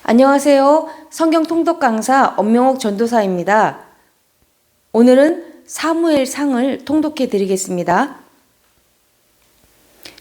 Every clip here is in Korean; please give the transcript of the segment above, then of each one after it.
안녕하세요. 성경 통독 강사 엄명옥 전도사입니다. 오늘은 사무엘 상을 통독해 드리겠습니다.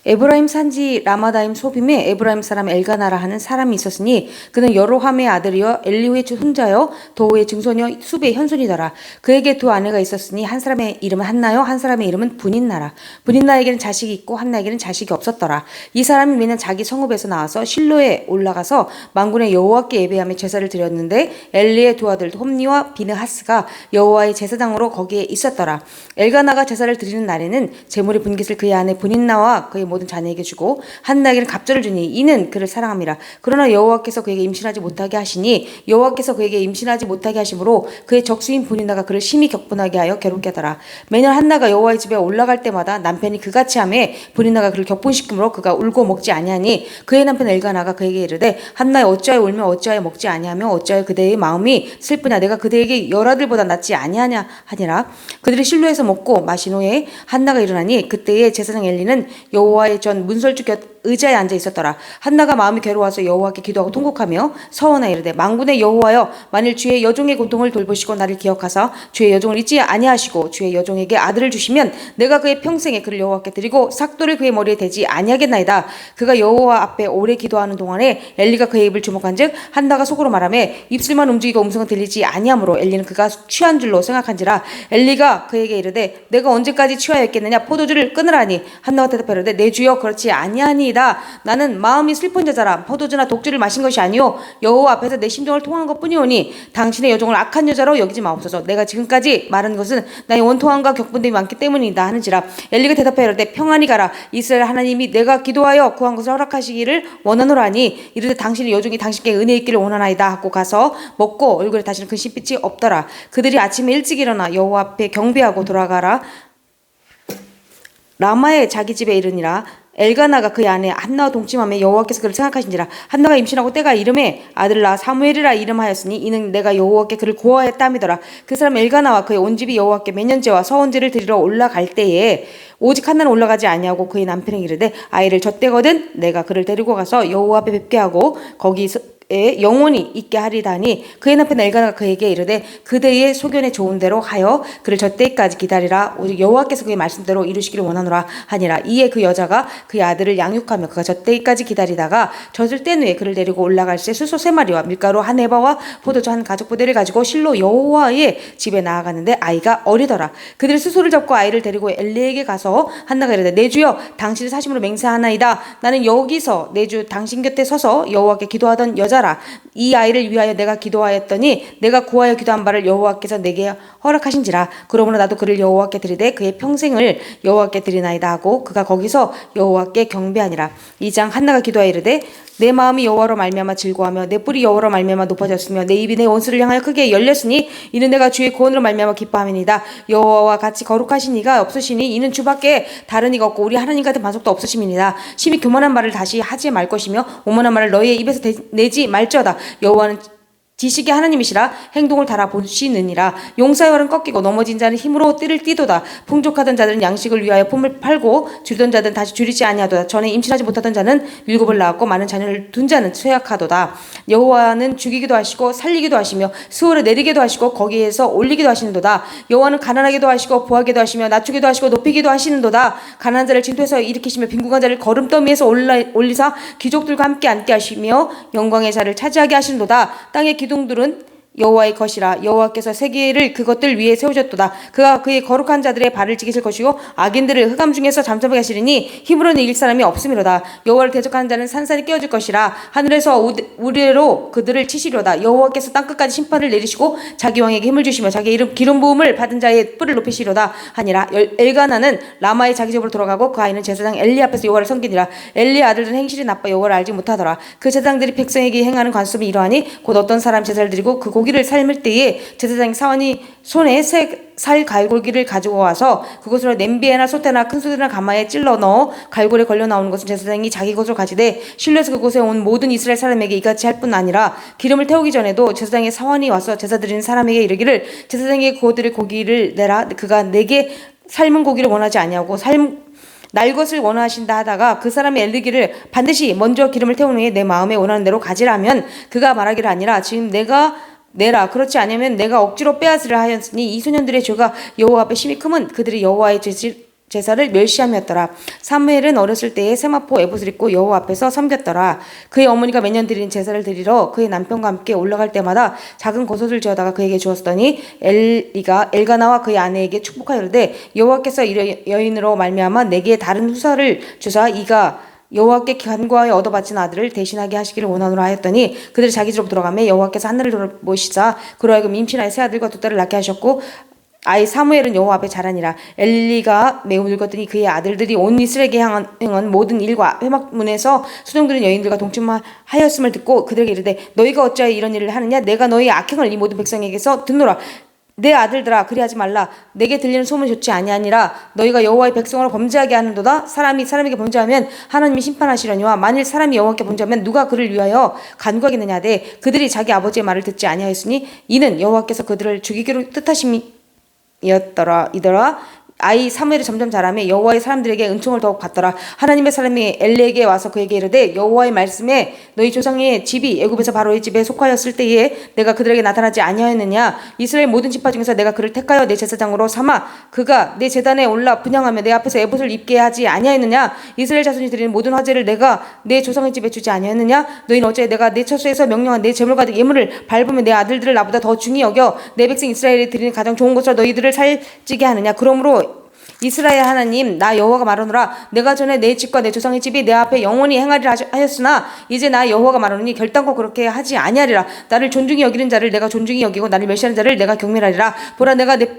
에브라임 산지 라마다임 소빔에 에브라임 사람 엘가나라 하는 사람이 있었으니 그는 여로함의 아들이여 엘리후의 손자여 도후의 증손여 수베의 현손이더라. 그에게 두 아내가 있었으니 한 사람의 이름은 한나요, 한 사람의 이름은 분인나라. 분인나에게는 자식이 있고 한나에게는 자식이 없었더라. 이 사람이 매년 자기 성읍에서 나와서 실로에 올라가서 만군의 여호와께 예배하며 제사를 드렸는데 엘리의 두 아들 홈니와 비느하스가 여호와의 제사장으로 거기에 있었더라. 엘가나가 제사를 드리는 날에는 제물의 분깃을 그의 아내 분인나와 그의 모든 자녀에게 주고 한나에게는 갑절을 주니 이는 그를 사랑함이라. 그러나 여호와께서 그에게 임신하지 못하게 하시니 여호와께서 그에게 임신하지 못하게 하심으로 그의 적수인 분인나가 그를 심히 격분하게 하여 괴롭게 하더라. 매년 한나가 여호와의 집에 올라갈 때마다 남편이 그같이 하매 분인나가 그를 격분시키므로 그가 울고 먹지 아니하니 그의 남편 엘가나가 그에게 이르되 한나여 어찌하여 울며 어찌하여 먹지 아니하며 어찌하여 그대의 마음이 슬프냐. 내가 그대에게 열아들보다 낫지 아니하냐 하니라. 그들이 실로에서 먹고 마신 후에 한나가 일어나니 그때에 제사장 엘리는 여호와의 전 문설주 곁 의자에 앉아 있었더라. 한나가 마음이 괴로워서 여호와께 기도하고 통곡하며 서원하 이르되 만군의 여호와여, 만일 주의 여종의 고통을 돌보시고 나를 기억하사 주의 여종을 잊지 아니하시고 주의 여종에게 아들을 주시면 내가 그의 평생에 그를 여호와께 드리고 삭도를 그의 머리에 대지 아니하겠나이다. 그가 여호와 앞에 오래 기도하는 동안에 엘리가 그의 입을 주목한즉 한나가 속으로 말하매 입술만 움직이고 음성은 들리지 아니하므로 엘리는 그가 취한 줄로 생각한지라. 엘리가 그에게 이르되 내가 언제까지 취하여 있겠느냐. 포도주를 끊으라니. 한나가 대답하되 내 주여 그렇지 아니하니 나는 마음이 슬픈 자자라. 포도주나 독주를 마신 것이 아니요 여호와 앞에서 내 심정을 통한 것뿐이오니 당신의 여종을 악한 여자로 여기지 마옵소서. 내가 지금까지 말한 것은 나의 원통함과 격분됨이 많기 때문이다 하는지라. 엘리가 대답하여 이르되 평안히 가라. 이스라엘 하나님이 내가 기도하여 구한 것을 허락하시기를 원하노라니. 이르되 당신의 여종이 당신께 은혜 있기를 원하나이다 하고 가서 먹고 얼굴에 다시는 근심빛이 없더라. 그들이 아침에 일찍 일어나 여호와 앞에 경배하고 돌아가라 라마의 자기 집에 이르니라. 엘가나가 그의 아내 한나와 동침하며 여호와께서 그를 생각하신지라. 한나가 임신하고 때가 이름에 아들을 낳아 사무엘이라 이름하였으니 이는 내가 여호와께 그를 고하였다미더라. 그 사람 엘가나와 그의 온 집이 여호와께 매년제와 서원제를 드리러 올라갈 때에 오직 한나는 올라가지 아니하고 그의 남편에게 이르되 아이를 젖대거든 내가 그를 데리고 가서 여호와 앞에 뵙게 하고 거기서 영원히 있게 하리다니. 그의 남편 엘가나가 그에게 이르되 그대의 소견에 좋은 대로 하여 그를 젖때까지 기다리라. 오직 여호와께서 그의 말씀대로 이루시기를 원하노라 하니라. 이에 그 여자가 그의 아들을 양육하며 그가 젖때까지 기다리다가 젖을 뗀 후에 그를 데리고 올라갈새 수소 3마리와 밀가루 한 에바와 포도주 한 가죽 부대를 가지고 실로 여호와의 집에 나아가는데 아이가 어리더라. 그들이 수소를 잡고 아이를 데리고 엘리에게 가서 한나가 이르되 내 주여 당신의 사심으로 맹세하나이다. 나는 여기서 내 주 당신 곁에 서서 여호와께 기도하던 여자라. 이 아이를 위하여 내가 기도하였더니 내가 구하여 기도한 바를 여호와께서 내게 허락하신지라. 그러므로 나도 그를 여호와께 드리되 그의 평생을 여호와께 드리나이다 하고 그가 거기서 여호와께 경배하니라. 2장. 한나가 기도하여 이르되 내 마음이 여호와로 말미암아 즐거워하며 내 뿔이 여호와로 말미암아 높아졌으며 내 입이 내 원수를 향하여 크게 열렸으니 이는 내가 주의 구원으로 말미암아 기뻐함이니이다. 여호와와 같이 거룩하신 이가 없으시니 이는 주밖에 다른 이가 없고 우리 하나님 같은 반석도 없으심이니이다. 심히 교만한 말을 다시 하지 말 것이며 오만한 말을 너희의 입에서 내지 말지어다. 여호와는 지식의 하나님이시라 행동을 달아보시느니라. 용사의 활은 꺾이고 넘어진 자는 힘으로 띠를 띠도다. 풍족하던 자들은 양식을 위하여 품을 팔고 줄이던 자들은 다시 줄이지 아니하도다. 전에 임신하지 못하던 자는 7을 낳았고 많은 자녀를 둔 자는 쇠약하도다. 여호와는 죽이기도 하시고 살리기도 하시며 수월에 내리기도 하시고 거기에서 올리기도 하시는도다. 여호와는 가난하게도 하시고 부하게도 하시며 낮추기도 하시고 높이기도 하시는도다. 가난한 자를 진토에서 일으키시며 빈궁한 자를 거름더미에서 올리사 귀족들과 함께 앉게 하시며 영광의 자를 차지하게 하시는도다. 땅의 기둥들은 여호와의 것이라. 여호와께서 세계를 그것들 위에 세우셨도다. 그가 그의 거룩한 자들의 발을 지키실 것이고 악인들을 흑암 중에서 잠잠하게 하시리니 힘으로는 이길 사람이 없음이로다. 여호와를 대적하는 자는 산산이 깨어질 것이라. 하늘에서 우레로 그들을 치시려다. 여호와께서 땅끝까지 심판을 내리시고 자기 왕에게 힘을 주시며 자기 이름 기름 부음을 받은 자의 뿔을 높이시려다 하니라. 엘가나는 라마의 자기 집으로 돌아가고 그 아이는 제사장 엘리 앞에서 여호와를 섬기니라. 엘리의 아들들은 행실이 나빠 여호와를 알지 못하더라. 그 제사장들이 백성에게 행하는 관습이 이러하니 곧 어떤 사람 제사를 드리고 그 고기를 삶을 때에 제사장이 사원이 손에 살 갈고기를 가지고 와서 그것으로 냄비에나 솥에나 큰 솥이나 가마에 찔러 넣어 갈고리에 걸려 나오는 것은 제사장이 자기 것으로 가지되 실로에서 그곳에 온 모든 이스라엘 사람에게 이같이 할 뿐 아니라 기름을 태우기 전에도 제사장의 사원이 와서 제사 드리는 사람에게 이르기를 제사장에게 구워드릴 고기를 내라. 그가 내게 삶은 고기를 원하지 아니하고 날 것을 원하신다 하다가 그 사람이 엘리기를 반드시 먼저 기름을 태운 후에 내 마음에 원하는 대로 가지라면 그가 말하기를 아니라 지금 내가 내라 그렇지 않으면 내가 억지로 빼앗으려 하였으니 이 소년들의 죄가 여호와 앞에 심히 크면 그들이 여호와의 제사를 멸시함이었더라. 사무엘은 어렸을 때에 세마포 에봇을 입고 여호와 앞에서 섬겼더라. 그의 어머니가 매년 드린 제사를 드리러 그의 남편과 함께 올라갈 때마다 작은 겉옷을 지어다가 그에게 주었더니 엘리가 엘가나와 그의 아내에게 축복하여 이르되 여호와께서 이 여인으로 말미암아 내게 다른 후사를 주사 이가 여호와께 간구하여 얻어바친 아들을 대신하게 하시기를 원하노라 하였더니 그들이 자기 집으로 들어가매 여호와께서 하늘을 돌보시사 그로 하여금 임신하여 새 아들과 두 딸을 낳게 하셨고 아이 사무엘은 여호와 앞에 자라니라. 엘리가 매우 늙었더니 그의 아들들이 온 이스라엘에게 행한 모든 일과 회막문에서 수종들은 여인들과 동침하였음을 듣고 그들에게 이르되 너희가 어찌하여 이런 일을 하느냐 내가 너희 악행을 이 모든 백성에게서 듣노라. 내 아들들아 그리하지 말라. 내게 들리는 소문이 좋지 아니하니라. 너희가 여호와의 백성으로 범죄하게 하는도다. 사람이 사람에게 범죄하면 하나님이 심판하시려니와 만일 사람이 여호와께 범죄하면 누가 그를 위하여 간구하겠느냐 하되 그들이 자기 아버지의 말을 듣지 아니하였으니 이는 여호와께서 그들을 죽이기로 뜻하심이었더라. 아이 사무엘이 점점 자라매 여호와의 사람들에게 은총을 더욱 받더라. 하나님의 사람이 엘리에게 와서 그에게 이르되 여호와의 말씀에 너희 조상의 집이 애굽에서 바로의 집에 속하였을 때에 내가 그들에게 나타나지 아니하였느냐. 이스라엘 모든 지파 중에서 내가 그를 택하여 내 제사장으로 삼아 그가 내 제단에 올라 분향하며 내 앞에서 에봇을 입게 하지 아니하였느냐. 이스라엘 자손이 드리는 모든 화제를 내가 내 조상의 집에 주지 아니하였느냐. 너희는 어째 내가 내 처소에서 명령한 내 제물과 예물을 밟으며 내 아들들을 나보다 더 중히 여겨 내 백성 이스라엘이 드리는 가장 좋은 것으로 너희들을 살찌게 하느냐. 그러므로 이스라엘 하나님 나 여호와가 말하노라. 내가 전에 내 집과 내 조상의 집이 내 앞에 영원히 행하리라 하였으나 이제 나 여호와가 말하노니 결단코 그렇게 하지 아니하리라. 나를 존중히 여기는 자를 내가 존중히 여기고 나를 멸시하는 자를 내가 경멸하리라. 보라 내가 내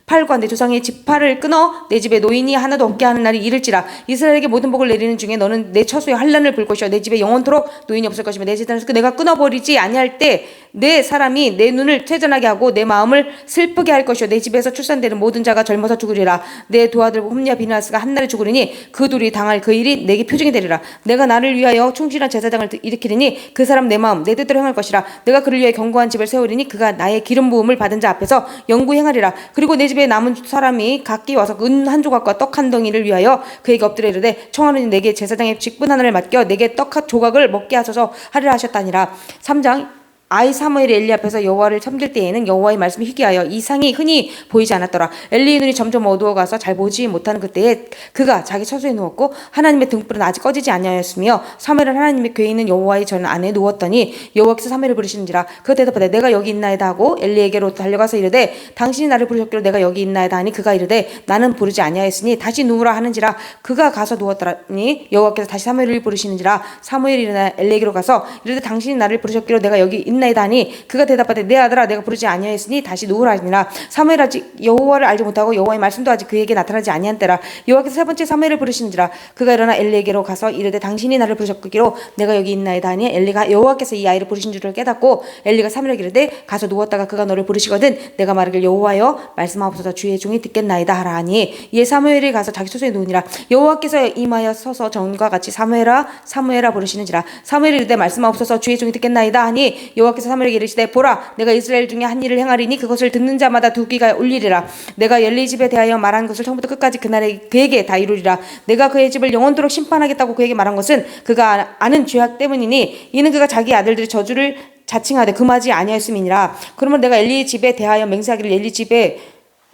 팔과 내 조상의 지파를 끊어 내 집에 노인이 하나도 없게 하는 날이 이를지라. 이스라엘에게 모든 복을 내리는 중에 너는 내 처소에 환난을 볼 것이요 내 집에 영원토록 노인이 없을 것이며 내 제단에서 내가 끊어버리지 아니할 때 내 사람이 내 눈을 퇴전하게 하고 내 마음을 슬프게 할 것이요 내 집에서 출산되는 모든 자가 젊어서 죽으리라. 내 두 아들 홈리와 비나스가 한날에 죽으리니 그 둘이 당할 그 일이 내게 표징이 되리라. 내가 나를 위하여 충실한 제사장을 일으키리니 그 사람 내 마음 내 뜻대로 행할 것이라. 내가 그를 위해 견고한 집을 세우리니 그가 나의 기름 부음을 받은 자 앞에서 영구히 행하리라. 그리고 내 집에 남은 사람이 각기 와서 은 한 조각과 떡 한 덩이를 위하여 그에게 엎드려 이르되 청하노니 내게 제사장의 직분 하나를 맡겨 내게 떡 한 조각을 먹게 하소서 하리라 하셨다니라. 3장 아이 사무엘이 엘리 앞에서 여호와를 섬길 때에는 여호와의 말씀이 희귀하여 이상이 흔히 보이지 않았더라. 엘리의 눈이 점점 어두워가서 잘 보지 못하는 그때에 그가 자기 처소에 누웠고 하나님의 등불은 아직 꺼지지 아니하였으며 사무엘은 하나님의 궤에 있는 여호와의 전 안에 누웠더니 여호와께서 사무엘을 부르시는지라. 그가 대답하되 내가 여기 있나이다 하고 엘리에게로 달려가서 이르되 당신이 나를 부르셨기로 내가 여기 있나이다 하니 그가 이르되 나는 부르지 아니하였으니 다시 누우라 하는지라. 그가 가서 누웠더니 여호와께서 다시 사무엘을 부르시는지라. 사무엘이 일어나 엘리에게로 가서 이르되 당신이 나를 부르셨기로 내가 여기 있나이다 하니 그가 대답하되 내 아들아 내가 부르지 아니하였으니 다시 누우라 하니라. 사무엘 아직 여호와를 알지 못하고 여호와의 말씀도 아직 그에게 나타나지 아니한 때라. 여호와께서 세 번째 사무엘을 부르시는지라. 그가 일어나 엘리에게로 가서 이르되 당신이 나를 부르셨기로 내가 여기 있나이다 하니 엘리가 여호와께서 이 아이를 부르신 줄을 깨닫고 엘리가 사무엘에게 이르되 가서 누웠다가 그가 너를 부르시거든 내가 말하길 여호와여 말씀하옵소서 주의 종이 듣겠나이다 하라 하니 이에 사무엘이 가서 자기 처소에 누우니라. 여호와께서 임하여 서서 전과 같이 사무엘아 사무엘아 부르시는지라. 사무엘이 이르되 말씀하옵소서 주의 종이 듣겠나이다 하니 여호와께서 사무엘에게 이르시되 보라 내가 이스라엘 중에 한 일을 행하리니 그것을 듣는 자마다 두 귀가 울리리라. 내가 엘리 집에 대하여 말한 것을 처음부터 끝까지 그날에 그에게 다 이루리라. 내가 그의 집을 영원토록 심판하겠다고 그에게 말한 것은 그가 아는 죄악 때문이니 이는 그가 자기 아들들의 저주를 자칭하되 금하지 아니하였음이니라. 그러면 내가 엘리의 집에 대하여 맹세하기를 엘리 집에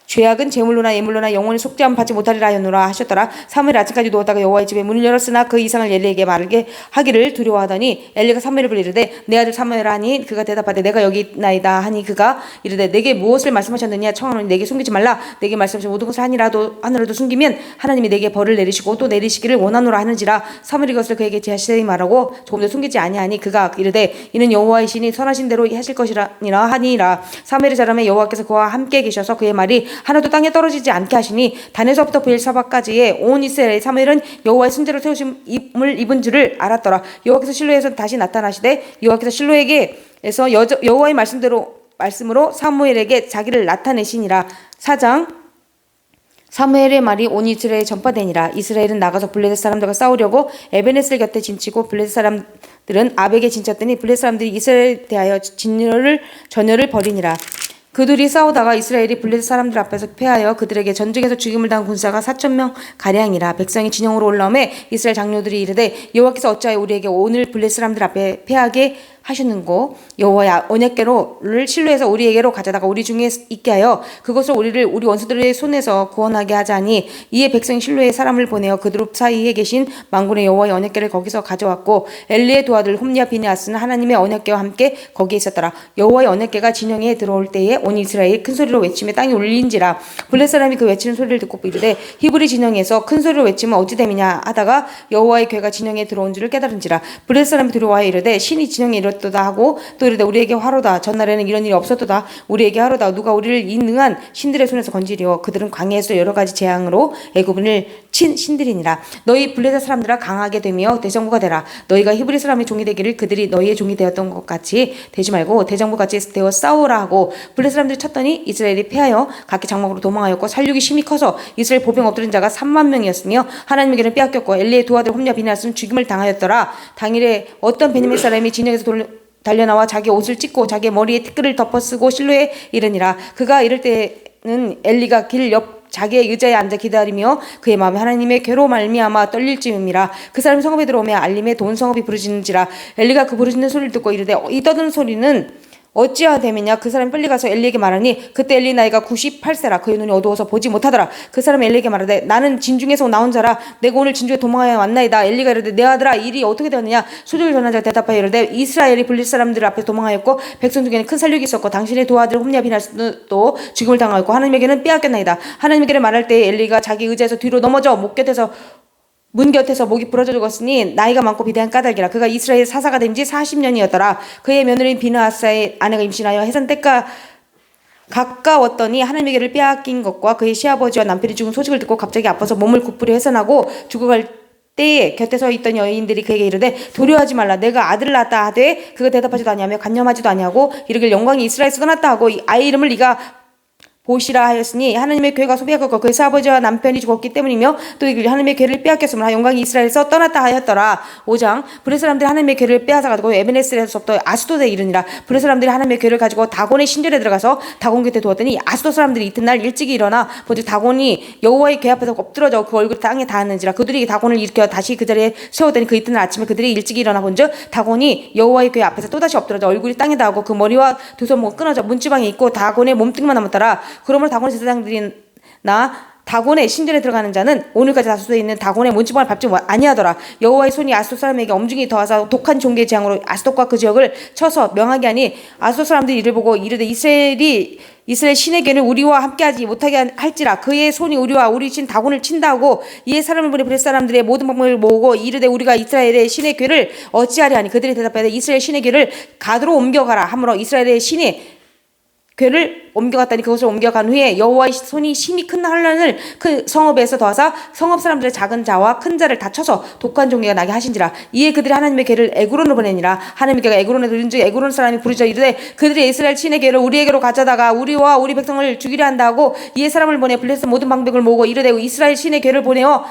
죄악은 제물로나 예물로나 영원히 속죄함 받지 못하리라 하였노라 하셨더라. 사무엘이 아침까지 누웠다가 여호와의 집에 문을 열었으나 그 이상을 엘리에게 말하게 하기를 두려워하더니 엘리가 사무엘을 이르되 내 아들 사무엘아 하니 그가 대답하되 내가 여기 있나이다 하니 그가 이르되 내게 무엇을 말씀하셨느냐 청하노니 내게 숨기지 말라. 내게 말씀하신 모든 것을 하나라도 숨기면 하나님이 내게 벌을 내리시고 또 내리시기를 원하노라 하는지라. 사무엘이 그것을 그에게 제하시되 말하고 조금도 숨기지 아니하니 그가 이르되 이는 여호와의 신이 선하신 대로 하실 것이라니라 하니라. 사무엘이 자라매 여호와께서 그와 함께 계셔서 그의 말이 하나도 땅에 떨어지지 않게 하시니 단에서부터 브엘사바까지의 온 이스라엘 사무엘은 여호와의 순재로 세우심을 입은 줄을 알았더라. 여호와께서 실로에서 다시 나타나시되 여호와께서 실로에게서 여호와의 말씀으로 사무엘에게 자기를 나타내시니라. 4장 사무엘의 말이 온 이스라엘에 전파되니라. 이스라엘은 나가서 블레셋 사람들과 싸우려고 에베네셀 곁에 진치고 블레셋 사람들은 아벡에 진쳤더니 블레셋 사람들이 이스라엘에 대하여 전열을 벌이니라. 그들이 싸우다가 이스라엘이 블레셋 사람들 앞에서 패하여 그들에게 전쟁에서 죽임을 당한 군사가 4,000명 가량이라. 백성이 진영으로 올라오매 이스라엘 장로들이 이르되 여호와께서 어찌하여 우리에게 오늘 블레셋 사람들 앞에 패하게 하셨는고 여호와의 언약궤를 실로에서 우리에게로 가져다가 우리 중에 있게 하여 그것을 우리를 우리 원수들의 손에서 구원하게 하자니. 이에 백성이 실로에 사람을 보내어 그룹 사이에 계신 만군의 여호와의 언약궤를 거기서 가져왔고 엘리의 두 아들 홈리와 비느하스는 하나님의 언약궤와 함께 거기에 있었더라. 여호와의 언약궤가 진영에 들어올 때에 온 이스라엘이 큰 소리로 외치며 땅이 울린지라. 블레셋 사람이 그 외치는 소리를 듣고 이르되 히브리 진영에서 큰 소리로 외치면 어찌 됨이냐 하다가 여호와의 궤가 진영에 들어온 줄을 깨달은지라. 블레셋 사람이 두려워하여 이르되 신이 진영에 이르도다 하고 또 이르되 우리에게 화로다. 전날에는 이런 일이 없었도다. 우리에게 화로다. 누가 우리를 이 능한 신들의 손에서 건지리오. 그들은 광야에서 여러 가지 재앙으로 애굽을 친 신들이니라. 너희 블레셋 사람들아 강하게 되며 대정부가 되라. 너희가 히브리 사람의 종이 되기를 그들이 너희의 종이 되었던 것 같이 되지 말고 대정부 같이 되어 싸우라 하고. 블레셋 사람들이 쳤더니 이스라엘이 패하여 각기 장막으로 도망하였고 살육이 심히 커서 이스라엘 보병 엎드린 자가 3만 명이었으며 하나님에게는 빼앗겼고 엘리의 두 아들 홈리와 비느하스는 죽임을 당하였더라. 당일에 어떤 베냐민 사람이 진영에서 달려나와 자기 옷을 찢고 자기 머리에 티끌을 덮어쓰고 실로에 이르니라. 그가 이럴 때는 엘리가 길 옆 자기의 의자에 앉아 기다리며 그의 마음에 하나님의 괴로 말미암아 떨릴지음이라. 그 사람이 성읍에 들어오며 알림에 돈 성읍이 부르짖는지라. 엘리가 그 부르짖는 소리를 듣고 이르되 이 떠드는 소리는 어찌하여 됨이냐. 그 사람이 빨리 가서 엘리에게 말하니 그때 엘리 나이가 98세라. 그의 눈이 어두워서 보지 못하더라. 그 사람이 엘리에게 말하되 나는 진중에서 나온 자라. 내가 오늘 진중에 도망하여 왔나이다. 엘리가 이르되 내 아들아 일이 어떻게 되었느냐. 소식을 전한 자가 대답하여 이르되 이스라엘이 블레셋 사람들 앞에 도망하였고 백성 중에는 큰 살육이 있었고 당신의 두 아들 홈리와 비느하스도 죽임을 당하였고 하나님에게는 빼앗겼나이다. 하나님에게는 말할 때에 엘리가 자기 의자에서 뒤로 넘어져 문 곁에서 목이 부러져 죽었으니 나이가 많고 비대한 까닭이라. 그가 이스라엘 사사가 된 지 40년이었더라. 그의 며느리인 비느하스의 아내가 임신하여 해산 때가 가까웠더니 하나님에게를 빼앗긴 것과 그의 시아버지와 남편이 죽은 소식을 듣고 갑자기 아파서 몸을 굽부려 해산하고 죽어갈 때에 곁에 서 있던 여인들이 그에게 이르되 두려워하지 말라. 내가 아들을 낳았다 하되 그가 대답하지도 아니하며 간념하지도 아니하고 이르길 영광이 이스라엘에서 떠났다 하고 아이 이름을 네가 보시라 하였으니 하나님의 궤가 소비하였고 그의 아버지와 남편이 죽었기 때문이며 또 하나님의 궤를 빼앗겼으므로 영광이 이스라엘에서 떠났다 하였더라. 5장 블레셋 사람들이 하나님의 궤를 빼앗아가지고 에베네셀에서부터 아스돗에 이르니라. 블레셋 사람들이 하나님의 궤를 가지고 다곤의 신전에 들어가서 다곤 곁에 두었더니 아스돗 사람들이 이튿날 일찍이 일어나 보즉 다곤이 여호와의 궤 앞에서 엎드러져 그 얼굴이 땅에 닿았는지라. 그들이 다곤을 일으켜 다시 그 자리에 세웠더니 그 이튿날 아침에 그들이 일찍이 일어나 본즉 다곤이 여호와의 궤 앞에서 또다시 엎드러져 얼굴이 땅에 닿고 그 머리와 두 손목은 끊어져 문지방에 있고 다곤의 몸뚱이만 남았더라. 그러므로 다곤의 제사장들이나 다곤의 신전에 들어가는 자는 오늘까지 다수에 있는 다곤의 몸지방을 밟지 아니하더라. 여호와의 손이 아스돗 사람에게 엄중히 더하사 독한 종기의 재앙으로 아스돗과 그 지역을 쳐서 명하게 하니 아스돗 사람들이 이를 보고 이르되 이스라엘 신의 궤를 우리와 함께하지 못하게 할지라. 그의 손이 우리와 우리 신 다곤을 친다 하고 이에 사람을 보내 블레셋 사람들의 모든 방법을 모으고 이르되 우리가 이스라엘의 신의 궤를 어찌하리 하니 그들이 대답하되 이스라엘 신의 궤를 가드로 옮겨가라 하므로 이스라엘의 신의 궤를 옮겨갔다니 그것을 옮겨간 후에 여호와의 손이 심히 큰 환란을 그 성읍에서 더하사 성읍 사람들의 작은 자와 큰 자를 다 쳐서 독한 종기가 나게 하신지라. 이에 그들이 하나님의 궤를 에그론으로 보내니라. 하나님의 궤가 에그론에 들은즉 에그론 사람이 부르짖어 이르되 그들이 이스라엘 신의 궤를 우리에게로 가져다가 우리와 우리 백성을 죽이려 한다 하고 이에 사람을 보내 블레셋 모든 방백을 모으고 이르되 이스라엘 신의 궤를 보내어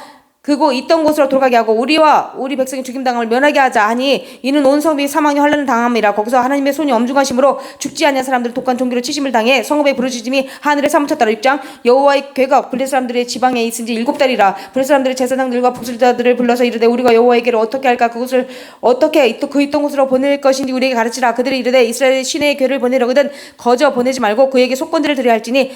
그곳 있던 곳으로 돌아가게 하고 우리와 우리 백성의 죽임당함을 면하게 하자 하니 이는 온 성읍이 사망의 환란을 당함이라. 거기서 하나님의 손이 엄중하심으로 죽지 아니한 사람들 독한 종기로 치심을 당해 성읍의 부르짖음이 하늘에 사무쳤더라. 6장 여호와의 궤가 블레셋 사람들의 지방에 있은지 7달이라. 블레셋 사람들의 제사장들과 복술자들을 불러서 이르되 우리가 여호와의 궤를 어떻게 할까 그곳을 어떻게 그 있던 곳으로 보낼 것인지 우리에게 가르치라. 그들이 이르되 이스라엘 신의 궤를 보내려거든 거저 보내지 말고 그에게 속건들을 드려야 할지니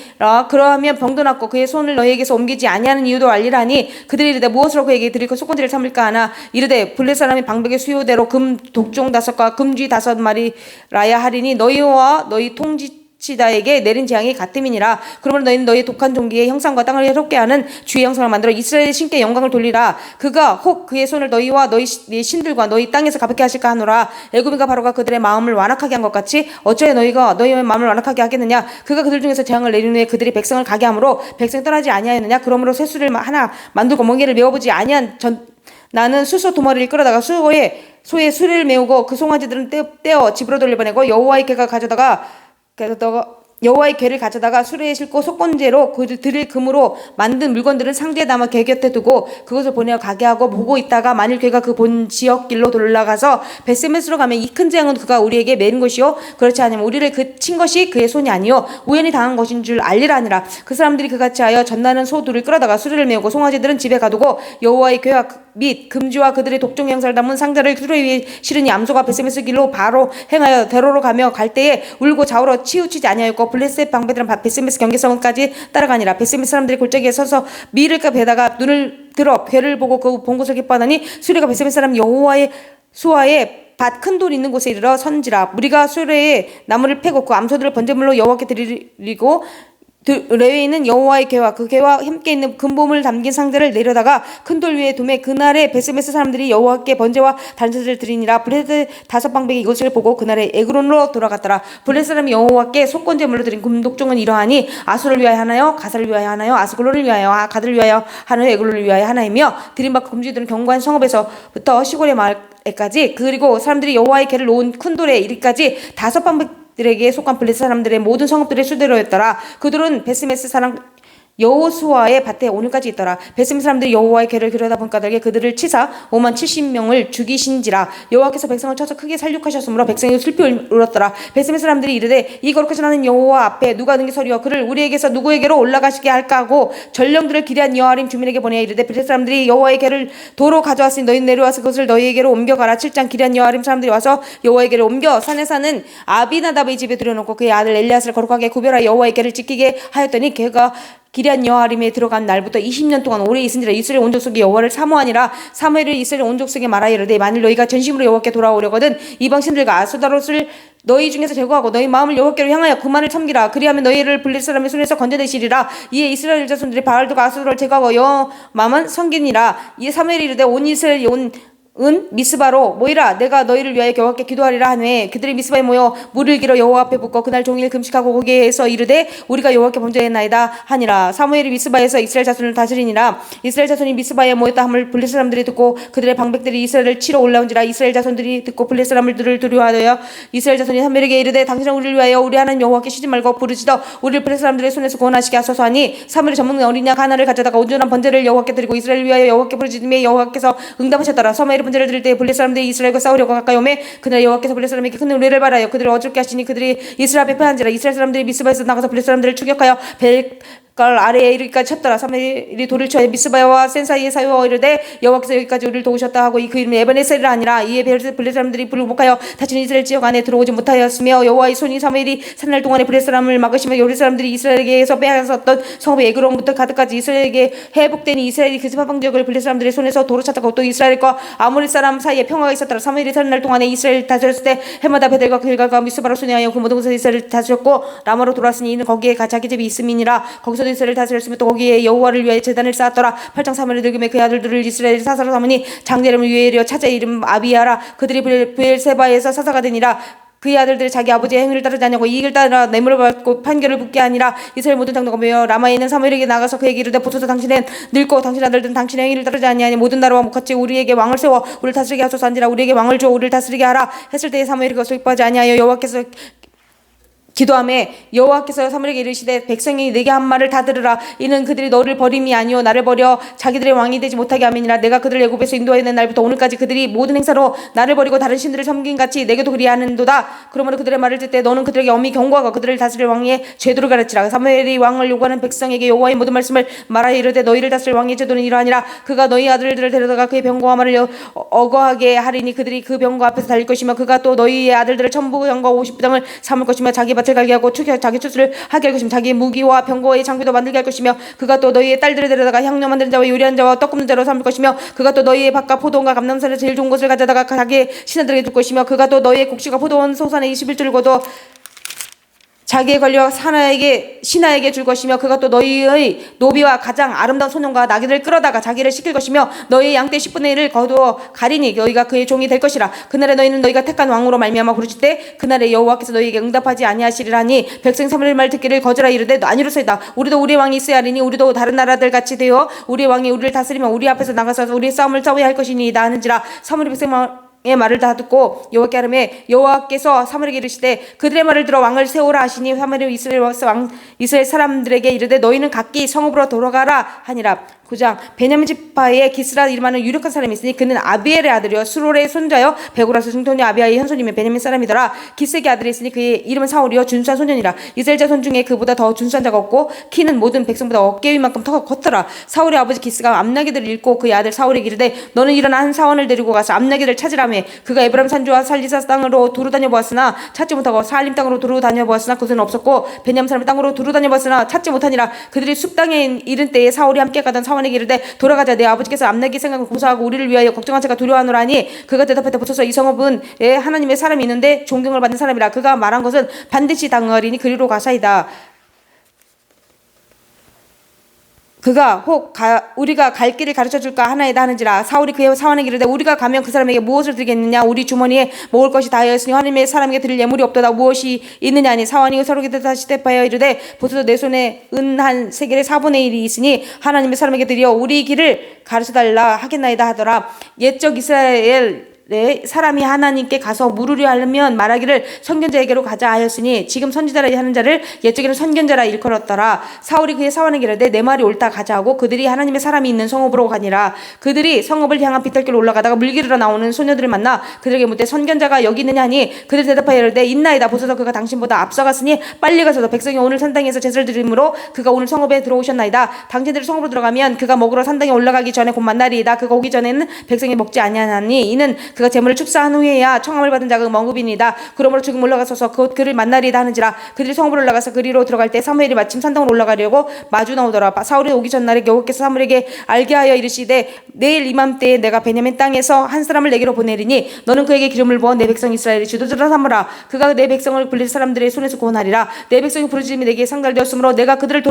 그러하면 병도 낫고 그의 손을 너희에게서 옮기지 아니하는 이유도 알리라니. 그들이 이르되 무엇으로 그에게 드릴 것 속건들을 삼을까 하나 이르되 블레셋 사람이 방백의 수요대로 금 독종 5과 금쥐 5마리라야 하리니 너희와 너희 통치자에게 내린 재앙이 같음이니라. 그러므로 너희는 너희 독한 종기의 형상과 땅을 해롭게 하는 주의 형상을 만들어 이스라엘의 신께 영광을 돌리라. 그가 혹 그의 손을 너희와 너희 신들과 너희 땅에서 가볍게 하실까 하노라. 애굽인과 바로가 그들의 마음을 완악하게 한 것 같이 어찌하여 너희가 너희의 마음을 완악하게 하겠느냐. 그가 그들 중에서 재앙을 내린 후에 그들이 백성을 가게 하므로 백성이 떠나지 아니하였느냐. 그러므로 쇠수를 하나 만들고 멍에를 메어보지 아니한 나는 수소 도마리를 끌어다가 소의 수레를 메우고 그 송아지들은 떼어 집으로 돌려보내고 여호와의 궤가 가져다가 여호와의 궤를 가져다가 수레에 싣고 속건제로 그들을 금으로 만든 물건들은 상자에 담아 궤 곁에 두고 그것을 보내어 가게 하고 보고 있다가 만일 궤가 그 본 지역길로 돌아가서 벳세메스로 가면 이 큰 재앙은 그가 우리에게 매는 것이요 그렇지 않으면 우리를 그 친 것이 그의 손이 아니요 우연히 당한 것인 줄 알리라 하니라. 그 사람들이 그같이 하여 전나는 소들을 끌어다가 수레를 메우고 송아지들은 집에 가두고 여호와의 궤와 및 금지와 그들의 독종 형상을 담은 상자를 수레 위에 실으니 암소가 벳세메스 길로 바로 행하여 대로로 가며 갈 때에 울고 좌우로 치우치지 아니하였고 블레셋 방배들은 벳세메스 경계성까지 따라가니라. 벳세메스 사람들이 골짜기에 서서 밀을 베다가 눈을 들어 궤를 보고 그 본 곳을 기뻐하더니 수레가 벳세메스 사람 여호와의 수하에 밭 큰 돌 있는 곳에 이르러 선지라. 우리가 수레에 나무를 패고 그 암소들을 번제물로 여호와께 드리고 레위에 있는 여호와의 궤와 그 궤와 함께 있는 금보물 담긴 상자를 내려다가 큰 돌 위에 두매 그날에 벳세메스 사람들이 여호와께 번제와 단체를 드리니라. 블레셋 다섯 방백이 이것을 보고 그날에 에그론으로 돌아갔더라. 블레셋 사람이 여호와께 속건제물로 드린 금독종은 이러하니 아수를 위하여 하나요 가사를 위하여 하나요 아스글론을 위하여 가드를 위하여 하나요 에글론을 위하여 하나이며 드린 바 금지들은 경관 성읍에서부터 시골의 마을까지 그리고 사람들이 여호와의 궤를 놓은 큰 돌에 이르기까지 다섯 방백 들에게 속한 블레셋 사람들의 모든 성읍들의 수대로였더라. 그들은 벳세메스 사람 여호수아의 밭에 오늘까지 있더라. 벳세메스 사람들이 여호와의 궤를 들여다본 까닭에 그들을 치사 5만 70명을 죽이신지라. 여호와께서 백성을 쳐서 크게 살육하셨으므로 백성이 슬피 울었더라. 벳세메스 사람들이 이르되 이 거룩하신 하나님 여호와 앞에 누가 능히 서리요 그를 우리에게서 누구에게로 올라가시게 할까 하고 전령들을 기리한 여아림 주민에게 보내어 이르되 블레셋 사람들이 여호와의 궤를 도로 가져왔으니 너희는 내려와서 그것을 너희에게로 옮겨가라. 7장 기리한 여아림 사람들이 와서 여호와의 궤를 옮겨 산에 사는 아비나답의 집에 들여놓고 그의 아들 엘리앗을 거룩하게 구별하여 여호와의 궤를 지키게 하였더니 걔가 기럇 여아림에 들어간 날부터 20년 동안 오래 있은지라. 이스라엘 온 족속이 여호와를 사모하니라. 사무엘을 이스라엘 온 족속에 말하여 이르되 만일 너희가 전심으로 여호와께 돌아오려거든 이방 신들과 아스다롯을 너희 중에서 제거하고 너희 마음을 여호와께로 향하여 그만을 섬기라. 그리하면 너희를 블레셋 사람의 손에서 건져내시리라. 이에 이스라엘 자손들이 바알도가 아스다롯을 제거하고 여호와 마음은 섬기니라. 이에 사무엘이 이르되 온 이스라엘이 온 미스바로 모이라. 내가 너희를 위하여 여호와께 기도하리라 하매 그들이 미스바에 모여 물을 길어 여호와 앞에 붓고 그날 종일 금식하고 거기에서 이르되 우리가 여호와께 범죄했나이다 하니라. 사무엘이 미스바에서 이스라엘 자손을 다스리니라. 이스라엘 자손이 미스바에 모였다 함을 블레셋 사람들이 듣고 그들의 방백들이 이스라엘을 치러 올라온지라. 이스라엘 자손들이 듣고 블레셋 사람들을 두려워하여 이스라엘 자손이 사무엘에게 이르되 당신은 우리를 위하여 우리 하나님 여호와께 쉬지 말고 부르짖어 우리를 블레셋 사람들의 손에서 구원하시게 하소서 하니 사무엘이 젖먹는 어린 양 하나를 가져다가 온전한 번제를 여호와께 드리고 이스라엘을 위하여 여호와께 부르짖음에 여호와께서 응답하셨더라. 사무엘이 번제를 드릴 때 블레셋 사람들이 이스라엘과 싸우려고 가까이 오매 그날 여호와께서 블레셋 사람에게 큰 은혜를 바라여 그들을 어둡게 하시니 그들이 이스라엘 앞에 패한지라. 이스라엘 사람들이 미스바에서 나가서 블레셋 사람들을 추격하여 벨갈 아래에 이르기까지 쳤더라. 사무엘이 돌을 쳐야 미스바와 센 사이에 사유어 이르되 여호와께서 여기까지 우리를 도우셨다 하고 그 이름이 에베네셀이라 하니라. 이에 블레셋 사람들이 불복하여 다시는 이스라엘 지역 안에 들어오지 못하였으며 여호와의 손이 사무엘이 산날 동안에 블레셋 사람을 막으시며 요리 사람들이 이스라엘에게서 빼앗았던 성읍 에그론부터 가드까지 이스라엘에게 회복되니 이스라엘이 그 지파방 지역을 블레셋 사람들의 손에서 도로 찾다가 또 이스라엘과 아모리 사람 사이에 평화가 있었더라. 사무엘이 산날 동안에 이스라엘 다스렸을 때 해마다 베델과 길갈과 미스바로 순회하여 그 모든 곳에서 이스라엘을 다스렸고 라마로 돌아왔으니 이는 거기에 자기 집이 있음이니라. 거기서도 이스라엘을 다스렸으며 또 거기에 여호와를 위하여 제단을 쌓았더라. 8장 사무엘이 늙음에 그 아들들을 이스라엘 사사로 삼으니 장자 이름을 유엘이요 차자 이름 아비야라. 그들이 브엘세바에서 사사가 되니라. 그의 아들들이 자기 아버지의 행위를 따르지 않냐고 이익을 따라 뇌물을 받고 판결을 붙게 하니라. 이스라엘 모든 장로가 모여 라마에 있는 사무엘에게 나가서 그에게 이르되 보소서 당신은 늙고 당신 아들들은 당신의 행위를 따르지 아니하니 모든 나라와 같이 우리에게 왕을 세워 우리를 다스리게 하소서 한지라. 우리에게 왕을 줘 우리를 다스리게 하라 했을 때에 사무엘이 그것을 기뻐하지 아니하여 여호와께서 기도하매 여호와께서 사무엘에게 이르시되 백성이 내게 한 말을 다 들으라. 이는 그들이 너를 버림이 아니요 나를 버려 자기들의 왕이 되지 못하게 함이니라. 내가 그들을 애굽에서 인도하는 날부터 오늘까지 그들이 모든 행사로 나를 버리고 다른 신들을 섬긴 같이 내게도 그리하는도다. 그러므로 그들의 말을 듣되 너는 그들에게 엄히 경고하고 그들을 다스릴 왕의 제도를 가르치라. 사무엘이 왕을 요구하는 백성에게 여호와의 모든 말씀을 말하여 이르되 너희를 다스릴 왕의 제도는 이러하니라. 그가 너희 아들들을 데려다가 그의 병거와 말을 어거하게 하리니 그들이 그 병거 앞에서 달릴 것이며 그가 또 너희의 아들들을 천부장과 50부장을 삼을 것이며 자기 밭을 갈게 하고 자기 추수를 하게 할 것이며 자기의 무기와 병거의 장비도 만들게 할 것이며 그가 또 너희의 딸들을 데려다가 향료 만드는 자와 요리하는 자와 떡 굽는 자로 삼을 것이며 그가 또 너희의 밭과 포도원과 감람산에 제일 좋은 것을 가져다가 자기의 신하들에게 줄 것이며 그가 또 너희의 곡식과 포도원 소산의 21줄을 거둬 자기의 관리와 신하에게 줄 것이며 그가 또 너희의 노비와 가장 아름다운 소년과 나귀를 끌어다가 자기를 시킬 것이며 너희의 양떼 10분의 1을 거두어 가리니 너희가 그의 종이 될 것이라. 그날에 너희는 너희가 택한 왕으로 말미암아 부르짖되 그날에 여호와께서 너희에게 응답하지 아니하시리라니 백성 사무엘 말 듣기를 거절하 이르되 아니로소이다. 우리도 우리의 왕이 있어야 하리니 우리도 다른 나라들 같이 되어 우리의 왕이 우리를 다스리며 우리 앞에서 나가서 우리의 싸움을 싸워야 할 것이니이다 하는지라. 사무엘이 백성 의 말을 다 듣고 여호와께 하름에 여호와께서 사무엘에게 이르시되 그들의 말을 들어 왕을 세우라 하시니 사무엘이 이스라엘 사람들에게 이르되 너희는 각기 성읍으로 돌아가라 하니라. 9장 베냐민 지파의 기스라 이름하는 유력한 사람이 있으니 그는 아비엘의 아들이요 수롤의 손자요 베고라스 중통녀 아비아의 현손이며 베냐민 사람이더라. 기스의 아들이 있으니 그의 이름은 사울이요 준수한 소년이라. 이스라엘 자손 중에 그보다 더 준수한 자가 없고 키는 모든 백성보다 어깨 위만큼 더 컸더라. 사울의 아버지 기스가 암나기들을 잃고 그의 아들 사울에게 이르되 너는 일어나 한 사원을 데리고 가서 암나기들을 찾으라며 그가 에브라임 산지와 살리사 땅으로 두루 다녀 보았으나 찾지 못하고 사알림 땅으로 두루 다녀 보았으나 그것은 없었고 베냐민 사람의 땅으로 두루 다녀 보았으나 찾지 못하니라. 그들이 숲 땅에 이른 때에 사울이 함께 가던 사원에게 이르되 돌아가자. 내 아버지께서 암나기 생각을 고사하고 우리를 위하여 걱정한 자가 두려워하노라니. 그가 대답하되 보소서 이 성읍은 하나님의 사람이 있는데 존경을 받는 사람이라. 그가 말한 것은 반드시 당하리니 그리로 가사이다. 그가 혹 우리가 갈 길을 가르쳐 줄까 하나이다 하는지라. 사울이 그의 사원에게 이르되 우리가 가면 그 사람에게 무엇을 드리겠느냐. 우리 주머니에 먹을 것이 다하였으니 하나님의 사람에게 드릴 예물이 없도다. 무엇이 있느냐 하니 사원이 서로에게 다시 대답하여 이르되 보소서 내 손에 은 한 세겔의 4분의 1이 있으니 하나님의 사람에게 드려 우리 길을 가르쳐 달라 하겠나이다 하더라. 옛적 이스라엘 사람이 하나님께 가서 물으려 하려면 말하기를 선견자에게로 가자 하였으니 지금 선지자라 하는 자를 옛적에는 선견자라 일컬었더라. 사울이 그의 사원에게 이르되 내 말이 옳다 가자 하고 그들이 하나님의 사람이 있는 성읍으로 가니라. 그들이 성읍을 향한 비탈길로 올라가다가 물길으로 나오는 소녀들을 만나 그들에게 묻되 선견자가 여기 있느냐 하니 그들 대답하여 이르되 있나이다. 보소서 그가 당신보다 앞서갔으니 빨리 가소서. 백성이 오늘 산당에서 제사를 드림으로 그가 오늘 성읍에 들어오셨나이다. 당신들이 성읍으로 들어가면 그가 먹으러 산당에 올라가기 전에 곧 만나리이다. 그가 오기 전에는 백성이 먹지 아니하나니 이는 그가 제물을 축사한 후에야 청함을 받은 자가 먹읍이니이다. 그러므로 지금 올라가소서 곧 그를 만나리이다 하는지라. 그들이 성읍으로 올라가서 그리로 들어갈 때 사무엘이 마침 산당으로 올라가려고 마주 나오더라. 사울이 오기 전날에 여호와께서 사무엘에게 알게 하여 이르시되 내일 이맘때에 내가 베냐민 땅에서 한 사람을 내게로 보내리니 너는 그에게 기름을 부어 내 백성 이스라엘의 지도자로 삼으라. 그가 내 백성을 불릴 사람들의 손에서 구원하리라. 내 백성이 부르짖음이 내게 상달되었으므로 내가 그들을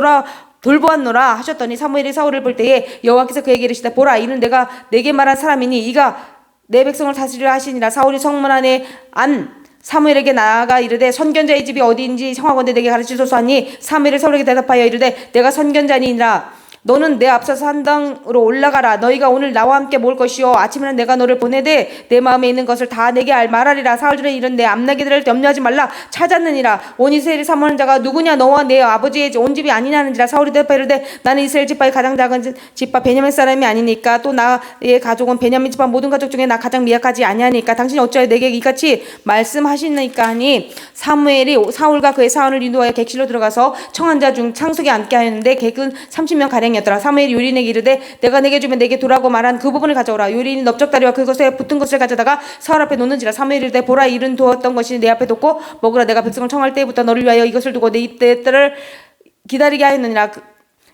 돌보았노라 하셨더니 사무엘이 사울을 볼 때에 여호와께서 그에게 이르시되 보라 이는 내가 내게 말한 사람이니 이가 내 백성을 다스리라 하시니라. 사울이 성문 안에 안 사무엘에게 나아가 이르되 선견자의 집이 어디인지 청하건대 내게 가르치소서 하니 사무엘이 사울에게 대답하여 이르되 내가 선견자니라. 너는 내 앞서서 산당으로 올라가라. 너희가 오늘 나와 함께 모을 것이요 아침에는 내가 너를 보내되 내 마음에 있는 것을 다 내게 말하리라. 사울들은 이른데 암나기들을 염려하지 말라. 찾았느니라. 온 이스라엘을 사모하는 자가 누구냐. 너와 내 아버지의 온 집이 아니냐는지라. 사울이 대답하여 이르되 나는 이스라엘 지파의 가장 작은 지파 베냐민 사람이 아니니까 또 나의 가족은 베냐민 지파 모든 가족 중에 나 가장 미약하지 아니하니까 당신이 어찌하여 내게 이같이 말씀하시니까 하니 사무엘이 사울과 그의 사원을 인도하여 객실로 들어가서 청한 자 중 상속에 앉게 하였는데 객은 30명 가량이었더라. 사무엘이 요린에게 이르되 내가 내게 주면 내게 두라고 말한 그 부분을 가져오라. 요린이 넓적다리와 그것에 붙은 것을 가져다가 사울 앞에 놓는지라. 사무엘이 이르되 보라 이른 두었던 것이 내 앞에 뒀고 먹으라. 내가 백성을 청할 때부터 너를 위하여 이것을 두고 내 때를 기다리게 하였느니라.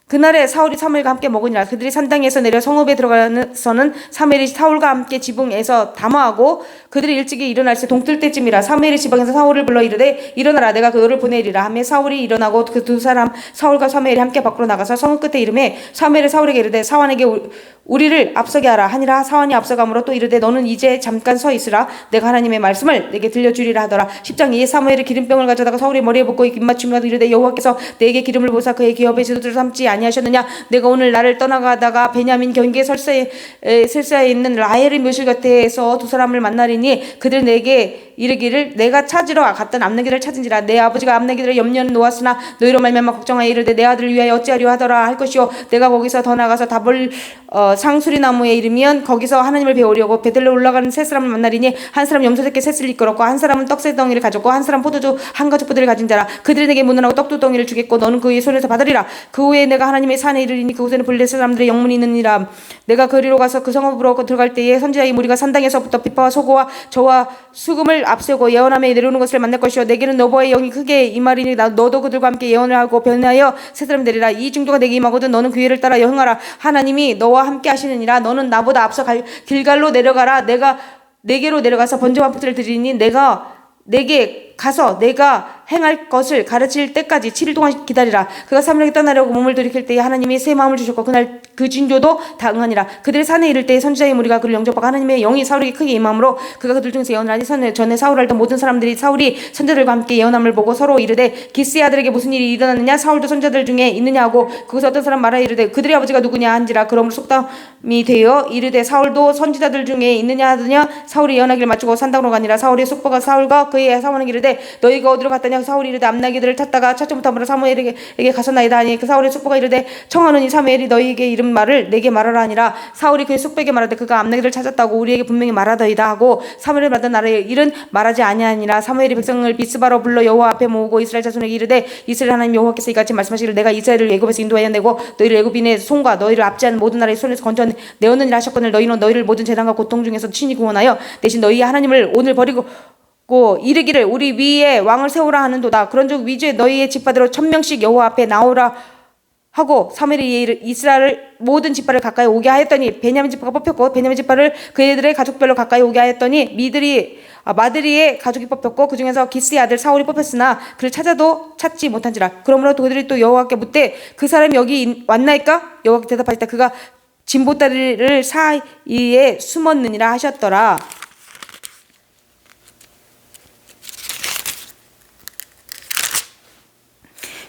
그날에 사울이 사무엘과 함께 먹으니라. 그들이 산당에서 내려 성읍에 들어가서는 사무엘이 사울과 함께 지붕에서 담화하고 그들이 일찍이 일어날 때 동틀 때쯤이라. 사무엘이 지방에서 사울을 불러 이르되 일어나라 내가 그를 보내리라 하며 사울이 일어나고 그 두 사람 사울과 사무엘이 함께 밖으로 나가서 성읍 끝에 이르매 사무엘이 사울에게 이르되 사원에게 우리를 앞서게 하라 하니라. 사원이 앞서가므로 또 이르되 너는 이제 잠깐 서 있으라. 내가 하나님의 말씀을 내게 들려주리라 하더라. 10장 이에 사무엘이 기름병을 가져다가 사울의 머리에 붓고 입맞춤이라도 이르되 여호와께서 내게 기름을 부으사 그의 기업의 지도자를 삼지 아니하셨느냐. 내가 오늘 나를 떠나가다가 베냐민 경계 설사에 있는 라헬의 묘실 곁에서 두 사람을 만나리니 그들 내게 이르기를 내가 찾으러 갔던 암나기를 찾은지라. 내 아버지가 암나기들의 염려는 놓았으나 너희로 말미암아 걱정하여 이르되 내 아들을 위하여 어찌하려 하더라 할 것이요 내가 거기서 더 나가서 답을 상수리 나무에 이르면 거기서 하나님을 배우려고 베들레 올라가는 세 사람을 만나리니 한 사람 염소새끼 셋을 이끌었고 한 사람은 떡새 덩이를 가졌고 한 사람 포도주 한 가죽 부대를 가진 자라. 그들이 내게 문안하고 떡두 덩이를 주겠고 너는 그의 손에서 받으리라. 그 후에 내가 하나님의 산에 이르리니 그곳에는 블레 사람들의 영문이 있느니라. 내가 그리로 가서 그 성읍으로 들어갈 때에 선지자의 무리가 산당에서부터 비파와 소고와 저와 수금을 앞세우고 예언함에 내려오는 것을 만날 것이요 내게는 여호와의 영이 크게 임하리니 너도 그들과 함께 예언을 하고 변하여 새 사람을 내리라. 이 중도가 내게 임하거든 너는 그 일을 따라 여행하라. 하나님이 너와 함께 하시느니라. 너는 나보다 앞서 길갈로 내려가라. 내가 내게로 내려가서 번제와 포트를 드리니 내가 내게 가서 내가 행할 것을 가르칠 때까지 7일 동안 기다리라. 그가 사무엘에게 떠나려고 몸을 돌이킬 때에 하나님이 새 마음을 주셨고 그날 그 징조도 다 응하니라. 그들의 산에 이를 때에 선지자의 무리가 그를 영접하고 하나님의 영이 사울에게 크게 임함으로 그가 그들 중에서 예언하니 전에 사울을 알던 모든 사람들이 사울이 선자들과 함께 예언함을 보고 서로 이르되 기스의 아들에게 무슨 일이 일어났느냐 사울도 선자들 중에 있느냐 하고 그것을 어떤 사람 말하여 이르되 그들의 아버지가 누구냐 한지라. 그러므로 속담이 되어 이르되 사울도 선지자들 중에 있느냐 하더냐 사울이 예언하기를 맞추고 산당으로 가니라. 사울의 숙부가 사울과 그의 사원에게 이르되 너희가 어디로 갔다냐. 사울이 이르되 암나귀들을 찾다가 찾지 못함으로 사무엘에게 가서나이다 하니 그 사울의 숙부가 이르되 청하노니 사무엘이 너희에게 이른 말을 내게 말하라 하니라. 사울이 그의 숙부에게 말하되 그가 암나귀들을 찾았다고 우리에게 분명히 말하더이다 하고 사무엘을 받은 나라의 일은 말하지 아니하니라. 사무엘이 백성을 비스바로 불러 여호와 앞에 모으고 이스라엘 자손에게 이르되 이스라엘 하나님 여호와께서 이같이 말씀하시기를 내가 이스라엘을 애굽에서 인도하여 내고 너희를 애굽인의 손과 너희를 압제하는 모든 나라의 손에서 건져내었느니라 하셨거늘 너희는 너희를 모든 재난과 고통 중에서 친히 구원하여 대신 너희 하나님을 오늘 버리고 이르기를 우리 위에 왕을 세우라 하는도다. 그런즉 위주에 너희의 집파대로 1000명씩 여호와 앞에 나오라 하고 사무엘이 이스라엘 모든 집파를 가까이 오게 하였더니 베냐민 집파가 뽑혔고 베냐민 집파를 그들의 가족별로 가까이 오게 하였더니 마드리의 가족이 뽑혔고 그 중에서 기스의 아들 사울이 뽑혔으나 그를 찾아도 찾지 못한지라. 그러므로 그들이 또 여호와께 묻되 그 사람이 여기 왔나이까. 여호와께 대답하시되 그가 진보다리를 사이에 숨었느니라 하셨더라.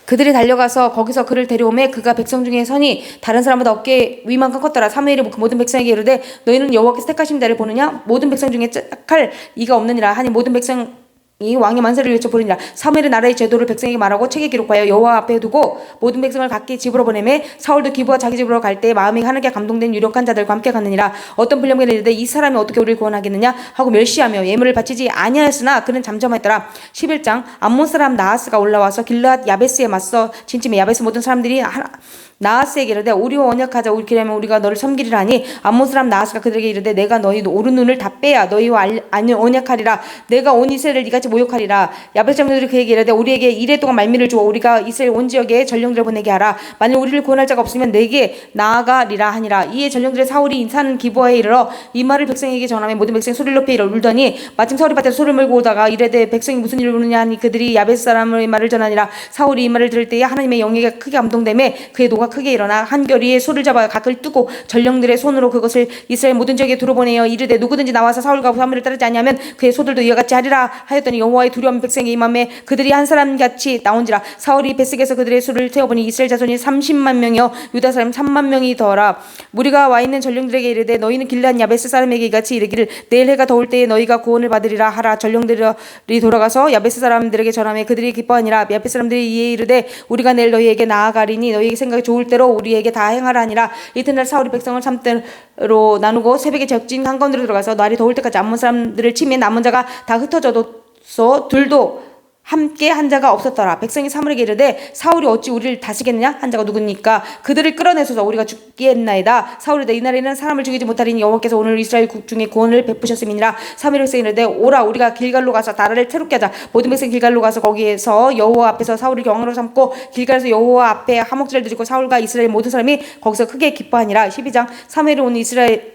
그들이 달려가서 거기서 그를 데려오매 그가 백성 중에 서니 다른 사람보다 어깨 위만큼 컸더라. 사무엘이 모든 백성에게 이르되 너희는 여호와께서 택하신 자를 보느냐. 모든 백성 중에 착할 이가 없느니라 하니 모든 백성이 왕의 만세를 외쳐 부르니라. 사무엘은 나라의 제도를 백성에게 말하고 책에 기록하여 여호와 앞에 두고 모든 백성을 각기 집으로 보내매 사울도 기브와 자기 집으로 갈 때 마음이 하나님께 감동된 유력한 자들과 함께 갔느니라. 어떤 불량견이 이르되 이 사람이 어떻게 우리를 구원하겠느냐 하고 멸시하며 예물을 바치지 아니하였으나 그는 잠잠하였더라. 11장 암몬 사람 나하스가 올라와서 길르앗 야베스에 맞서 진침해 야베스 모든 사람들이 나하스에게 이르되 우리와 언약하자. 그리하면 우리가 너를 섬기리라 하니 암몬 사람 나하스가 그들에게 이르되 내가 너희 오른 눈을 다 빼야 너희와 언약하리라. 내가 온 이스라엘을 이같이 모욕하리라. 야베스 장로들이 그에게 이르되 우리에게 이래 동안 말미를 주어 우리가 이스라엘 온 지역에 전령들을 보내게 하라. 만일 우리를 구원할 자가 없으면 내게 나아가리라 하니라. 이에 전령들의 사울이 사는 기브아에 이르러 이 말을 백성에게 전하며 모든 백성이 소리를 높여 울더니 마침 사울이 밭에서 소를 몰고 오다가 이르되 백성이 무슨 일을 우느냐 하니 그들이 야베스 사람의 말을 전하니라. 사울이 이 말을 들을 때에 하나님의 영에게 크게 감동되매 그의 노가 크게 일어나 한결이에 소를 잡아 각을 뜨고 전령들의 손으로 그것을 이스라엘 모든 지역에 두루보내어 이르되 누구든지 나와서 사울과 사무엘을 따르지 아니하면 그의 소들도 이와 같이 하리라 하였더니 여호와의 두려움 백성의 임함에 그들이 한 사람같이 나온지라. 사울이 벳색에서 그들의 수를 세어보니 이스라엘 자손이 30만 명이요 유다 사람 3만 명이 더라. 무리가 와 있는 전령들에게 이르되 너희는 길르앗 야베스 사람에게 이같이 이르기를 내일 해가 더울 때에 너희가 구원을 받으리라 하라. 전령들이 돌아가서 야베스 사람들에게 전하며 그들이 기뻐하니라. 야베스 사람들이 이에 이르되 우리가 내일 너희에게 나아가리니 너희에게 생각이 좋을 대로 우리에게 다 행하라 하니라. 이튿날 사울이 백성을 3대로 나누고 새벽에 적진 한가운데로 들어가서 날이 더울 때까지 암몬 사람들을 치매 남은 자가 다 흩어져서 둘도 함께 한 자가 없었더라. 백성이 사무엘에게 이르되 사울이 어찌 우리를 다스리겠느냐 한 자가 누구니까 그들을 끌어내소서 우리가 죽겠나이다. 사울이 이 날에는 사람을 죽이지 못하리니 여호와께서 오늘 이스라엘 국중에 구원을 베푸셨음이니라. 사무엘 백성이 이르되 오라 우리가 길갈로 가서 나라를 새롭게 하자. 모든 백성이 길갈로 가서 거기에서 여호와 앞에서 사울을 경으로 삼고 길갈에서 여호와 앞에 화목제를 드리고 사울과 이스라엘 모든 사람이 거기서 크게 기뻐하니라. 12장 사무엘이 온 이스라엘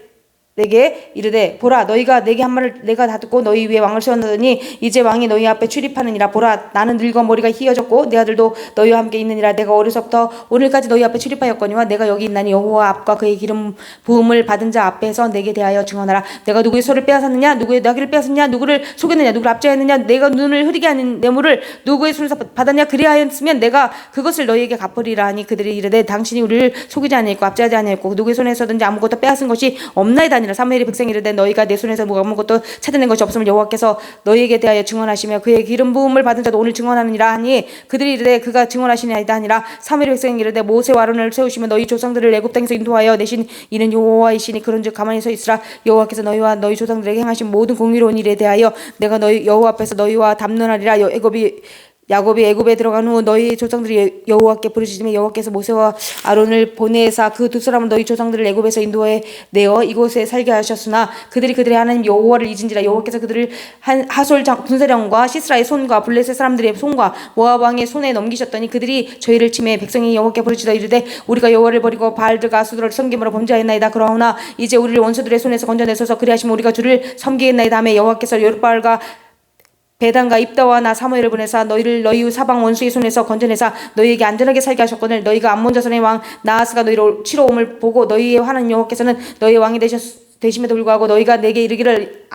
내게 이르되 보라 너희가 내게 한 말을 내가 다 듣고 너희 위에 왕을 세웠느니 이제 왕이 너희 앞에 출입하느니라. 보라 나는 늙어 머리가 희어졌고 내 아들도 너희와 함께 있느니라. 내가 어려서부터 오늘까지 너희 앞에 출입하였거니와 내가 여기 있나니 여호와 앞과 그의 기름 부음을 받은 자 앞에서 내게 대하여 증언하라. 내가 누구의 소를 빼앗았느냐 누구의 나귀를 빼앗았느냐 누구를 속였느냐 누구를 압제하였느냐 내가 눈을 흐리게 하는 뇌물을 누구의 손에서 받았냐 그리하였으면 내가 그것을 너희에게 갚으리라 하니 그들이 이르되 당신이 우리를 속이지 아니했고 압제하지 아니했고 누구의 손에서든지 아무것도 빼앗은 것이 없나이다. 사무엘이 백성이 이르되 너희가 내 손에서 아무것도 찾아낸 것이 없음을 여호와께서 너희에게 대하여 증언하시며 그의 기름 부음을 받은 자도 오늘 증언하느니라 하니 그들이 이르되 그가 증언하시나이다 하니라. 사무엘이 백성이 이르되 모세와 아론을 세우시며 너희 조상들을 애굽 땅에서 인도하여 내신 이는 여호와이시니 그런즉 가만히 서 있으라. 여호와께서 너희와 너희 조상들에게 행하신 모든 공의로운 일에 대하여 내가 너희 여호와 앞에서 너희와 담론하리라. 야곱이 애굽에 들어간 후 너희 조상들이 여호와께 부르짖으며 여호와께서 모세와 아론을 보내사 그 두 사람은 너희 조상들을 애굽에서 인도해 내어 이곳에 살게 하셨으나 그들이 그들의 하나님 여호와를 잊은지라. 여호와께서 그들을 하솔 군사령과 시스라의 손과 블레셋 사람들의 손과 모압 왕의 손에 넘기셨더니 그들이 저희를 치매 백성이 여호와께 부르짖어 이르되 우리가 여호와를 버리고 바알들과 아수들을 섬김으로 범죄하였나이다. 그러나 이제 우리를 원수들의 손에서 건져내소서 그리하시면 우리가 주를 섬기겠나이다 하며 여호와께서 여룻바알과 베단과 입다와 나 사무엘을 보내사 너희를 너희 사방 원수의 손에서 건져내사 너희에게 안전하게 살게 하셨거늘 너희가 암몬 자손의 왕 나하스가 너희로 치러 옴을 보고 너희의 화는 여호와께서는 너희의 왕이 되심에도 불구하고 너희가 내게 이르기를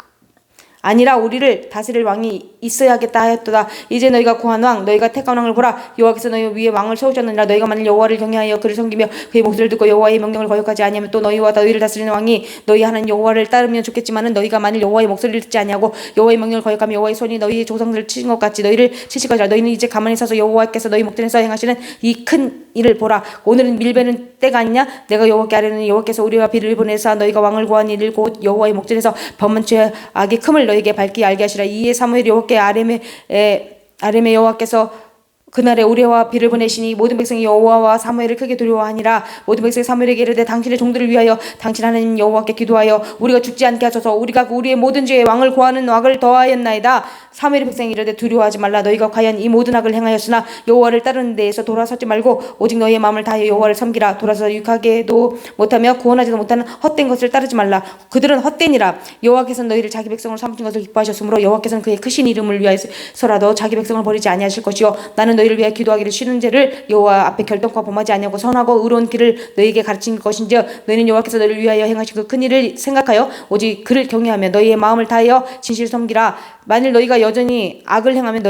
아니라 우리를 다스릴 왕이 있어야겠다 하였도다. 이제 너희가 구한 왕 너희가 택한 왕을 보라. 여호와께서 너희 위에 왕을 세우셨느니라. 너희가 만일 여호와를 경외하여 그를 섬기며 그의 목소리를 듣고 여호와의 명령을 거역하지 아니하면 또 너희와 너희를 다스리는 왕이 너희 하는 여호와를 따르면 좋겠지만은 너희가 만일 여호와의 목소리를 듣지 아니하고 여호와의 명령을 거역하며 여호와의 손이 너희의 조상들을 치신 것 같이 너희를 치실 것이라. 너희는 이제 가만히 서서 여호와께서 너희 목전에서 행하시는 이 큰 일을 보라. 오늘은 밀베는 때가 아니냐. 내가 여호와께 아뢰는 여호와께서 우리와 비를 보내사 너희가 왕을 구한 일을 곧 여호와의 목전에서 범한 죄악의 큼을 너희에게 밝히 알게 하시라. 이에 사무엘이 여호와께 아뢰매 여호와께서 그날에 우레와 비를 보내시니 모든 백성이 여호와와 사무엘을 크게 두려워하니라. 모든 백성이 사무엘에게 이르되 당신의 종들을 위하여 당신 하나님 여호와께 기도하여 우리가 죽지 않게 하소서. 우리가 우리의 모든 죄에 왕을 구하는 악을 더하였나이다. 사무엘의 백성이 이르되 두려워하지 말라. 너희가 과연 이 모든 악을 행하였으나 여호와를 따르는 데에서 돌아서지 말고 오직 너희의 마음을 다하여 여호와를 섬기라. 돌아서 유익하게도 못하며 구원하지도 못하는 헛된 것을 따르지 말라. 그들은 헛되니라. 여호와께서는 너희를 자기 백성으로 삼으신 것을 기뻐하셨으므로 여호와께서는 그의 크신 이름을 위하여서라도 자기 백성을 버리지 아니하실 것이요 나는 너희를 위하여 기도하기를 쉬는 죄를 여호와 앞에 결단코 범하지 아니하고 선하고 의로운 길을 너희에게 가르친 것인즉 너희는 여호와께서 너희를 위하여 행하신 그 큰 일을 생각하여 오직 그를 경외하며 너희의 마음을 다하여 진실을 섬기라. 만일 너희가 여전히 악을 행하면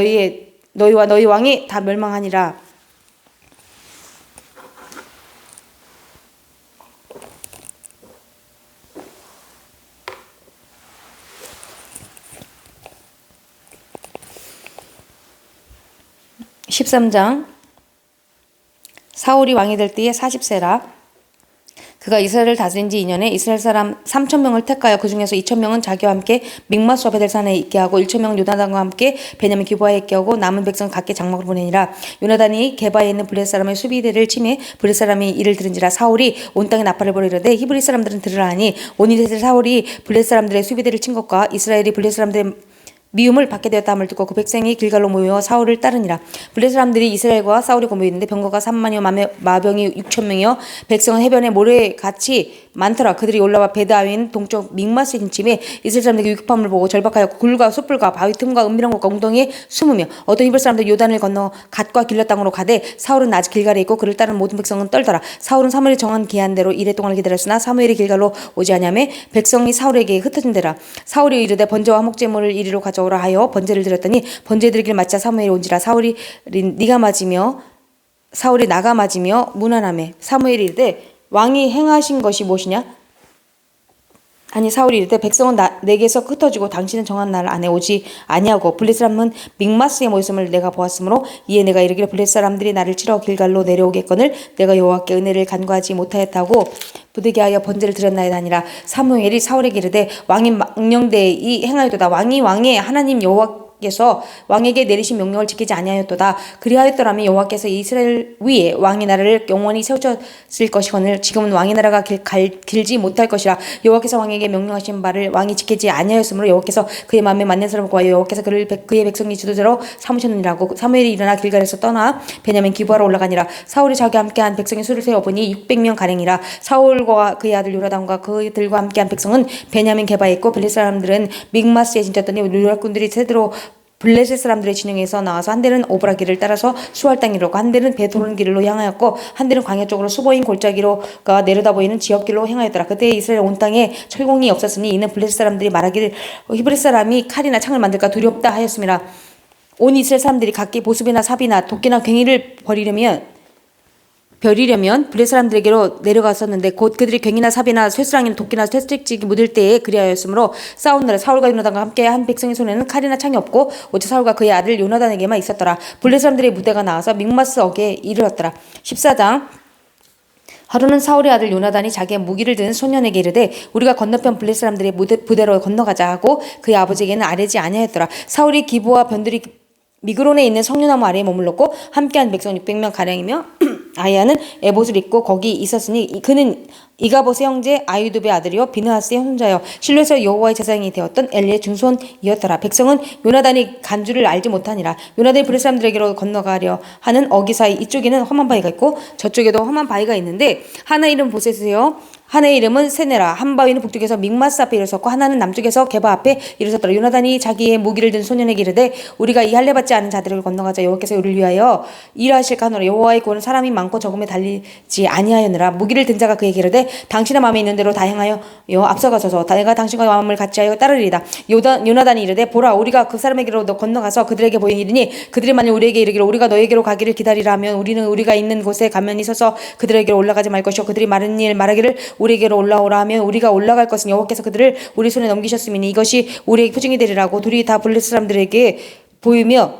너희와 너희 왕이 다 멸망하니라. (13장) 사울이 왕이 될 때에 40세라. 그가 이스라엘을 다스린 지 2년에 이스라엘 사람 3,000명을 택하여 그 중에서 2,000명은 자기와 함께 믹마스와 베델산에 있게 하고 1,000명은 요나단과 함께 베냐민 기브아에 있게 하고 남은 백성 각기 장막으로 보내니라. 요나단이 게바에 있는 블레셋 사람의 수비대를 치매 블레셋 사람이 이를 들은지라. 사울이 온 땅에 나팔을 벌이려되 히브리 사람들은 들으라 하니 온 이스라엘 사울이 블레셋 사람들의 수비대를 친 것과 이스라엘이 블레셋 사람들의 미움을 받게 되었다함을 듣고 그 백성이 길갈로 모여 사울을 따르니라. 블레셋 사람들이 이스라엘과 사울이 공모해 있는데 병거가 3만여 마병이 6,000명이요 백성은 해변에 모래같이 많더라. 그들이 올라와 베드아윈 동쪽 믹마스에 진침해 이스라엘 사람들에게 위급함을 보고 절박하여 굴과 숯불과 바위 틈과 은밀한 곳과 웅덩이에 숨으며 어떤 히브리 사람들 요단을 건너 갓과 길라 땅으로 가되 사울은 아직 길갈에 있고 그를 따르는 모든 백성은 떨더라. 사울은 사무엘이 정한 기한대로 이레 동안을 기다렸으나 사무엘이 길갈로 오지 아니하매 백성이 사울에게 흩어진대라. 사울이 이르되 번제와 화목제물을 이리로 가져오라 하여 번제를 드렸더니 번제 드리기를 마치자 사무엘이 온지라. 사울이 나가 맞으며 무난하매 사무엘이 이르되 왕이 행하신 것이 무엇이냐? 아니 사울이 이르되 백성은 내게서 흩어지고 당신은 정한 날 안에 오지 아니하고 블레셋 사람은 믹마스에 모였음을 내가 보았으므로 이에 내가 이르기를 블레셋 사람들이 나를 치러 길갈로 내려오겠거늘 내가 여호와께 은혜를 간구하지 못하였다고 부득이 하여 번제를 드렸나이다 하니라. 사무엘이 사울에게 이르되 왕이 망령되이 행하였도다. 왕이 왕의 하나님 여호와께서 왕에게 내리신 명령을 지키지 아니하였도다. 그리하였더라면 여호와께서 이스라엘 위에 왕의 나라를 영원히 세우셨을 것이거늘 지금은 왕의 나라가 길지 못할 것이라. 여호와께서 왕에게 명령하신 바를 왕이 지키지 아니하였으므로 여호와께서 그의 마음에 맞는 사람을 구하여 여호와께서 그의 백성이 지도자로 삼으셨느니라고. 사무엘이 일어나 길갈에서 떠나 베냐민 기브아로 올라가니라. 사울이 자기와 함께한 백성의 수를 세어보니 600명 가량이라. 사울과 그의 아들 요나단과 그들과 함께한 백성은 베냐민 게바에 있고 블레셋 사람들은 믹마스에 진쳤더니 누락군들이 세대로 블레셋 사람들의 진영에서 나와서 한 대는 오브라 길을 따라서 수알 땅이로 한 대는 베토른 길로 향하였고 한 대는 광야 쪽으로 수보인 골짜기로가 내려다 보이는 지역길로 향하였더라. 그때 이스라엘 온 땅에 철공이 없었으니 이는 블레셋 사람들이 말하기를 히브리 사람이 칼이나 창을 만들까 두렵다 하였음이라. 온 이스라엘 사람들이 각기 보습이나 삽이나 도끼나 괭이를 버리려면 블레셋 사람들에게로 내려갔었는데 곧 그들이 괭이나 삽이나 쇠스랑이나 도끼나 쇠스틱이 묻을 때에 그리하였으므로 싸운 날에 사울과 요나단과 함께 한 백성의 손에는 칼이나 창이 없고 오직 사울과 그의 아들 요나단에게만 있었더라. 블레셋 사람들의 무대가 나와서 믹마스 어게에 이르렀더라. 14장 하루는 사울의 아들 요나단이 자기의 무기를 든 소년에게 이르되 우리가 건너편 블레셋 사람들의 부대로 건너가자 하고 그의 아버지에게는 아뢰지 아니하였더라. 사울이 기브와 변들이 미그론에 있는 석류나무 아래에 머물렀고 함께한 백성 600명 가량이며 아이야는 에봇을 입고 거기 있었으니 그는 이가봇의 형제 아유둡의 아들이요 비느하스의 손자여 실로에서 여호와의 제사장이 되었던 엘리의 증손이었더라. 백성은 요나단이 간주를 알지 못하니라. 요나단이 블레셋 사람들에게로 건너가려 하는 어기 사이 이쪽에는 험한 바위가 있고 저쪽에도 험한 바위가 있는데 하나 이름 보셋이요 하나의 이름은 세네라. 한 바위는 북쪽에서 믹마스 앞에 일어섰고 하나는 남쪽에서 게바 앞에 일어섰더라. 요나단이 자기의 무기를 든 소년에게 이르되 우리가 이 할례 받지 않은 자들을 건너가자. 여호와께서 우리를 위하여 일하실까 하노라. 여호와의 구원은 사람이 많고 적음에 달리지 아니하였느라. 무기를 든 자가 그에게 이르되 당신의 마음에 있는 대로 다 행하여 앞서가소서. 내가 당신과 마음을 같이하여 따르리이다. 요나단이 이르되 보라 우리가 그 사람에게로 건너가서 그들에게 보이니 그들이 만일 우리에게 이르기를 우리가 너에게로 가기를 기다리라 하면 우리는 우리가 있는 곳에 가면히 서서 그들에게로 올라가지 말 것이요 그들이 마른 일 말하기를 우리에게로 올라오라 하면 우리가 올라갈 것은 여호와께서 그들을 우리 손에 넘기셨음이니 이것이 우리에게 표징이 되리라고. 둘이 다 블레셋 사람들에게 보이며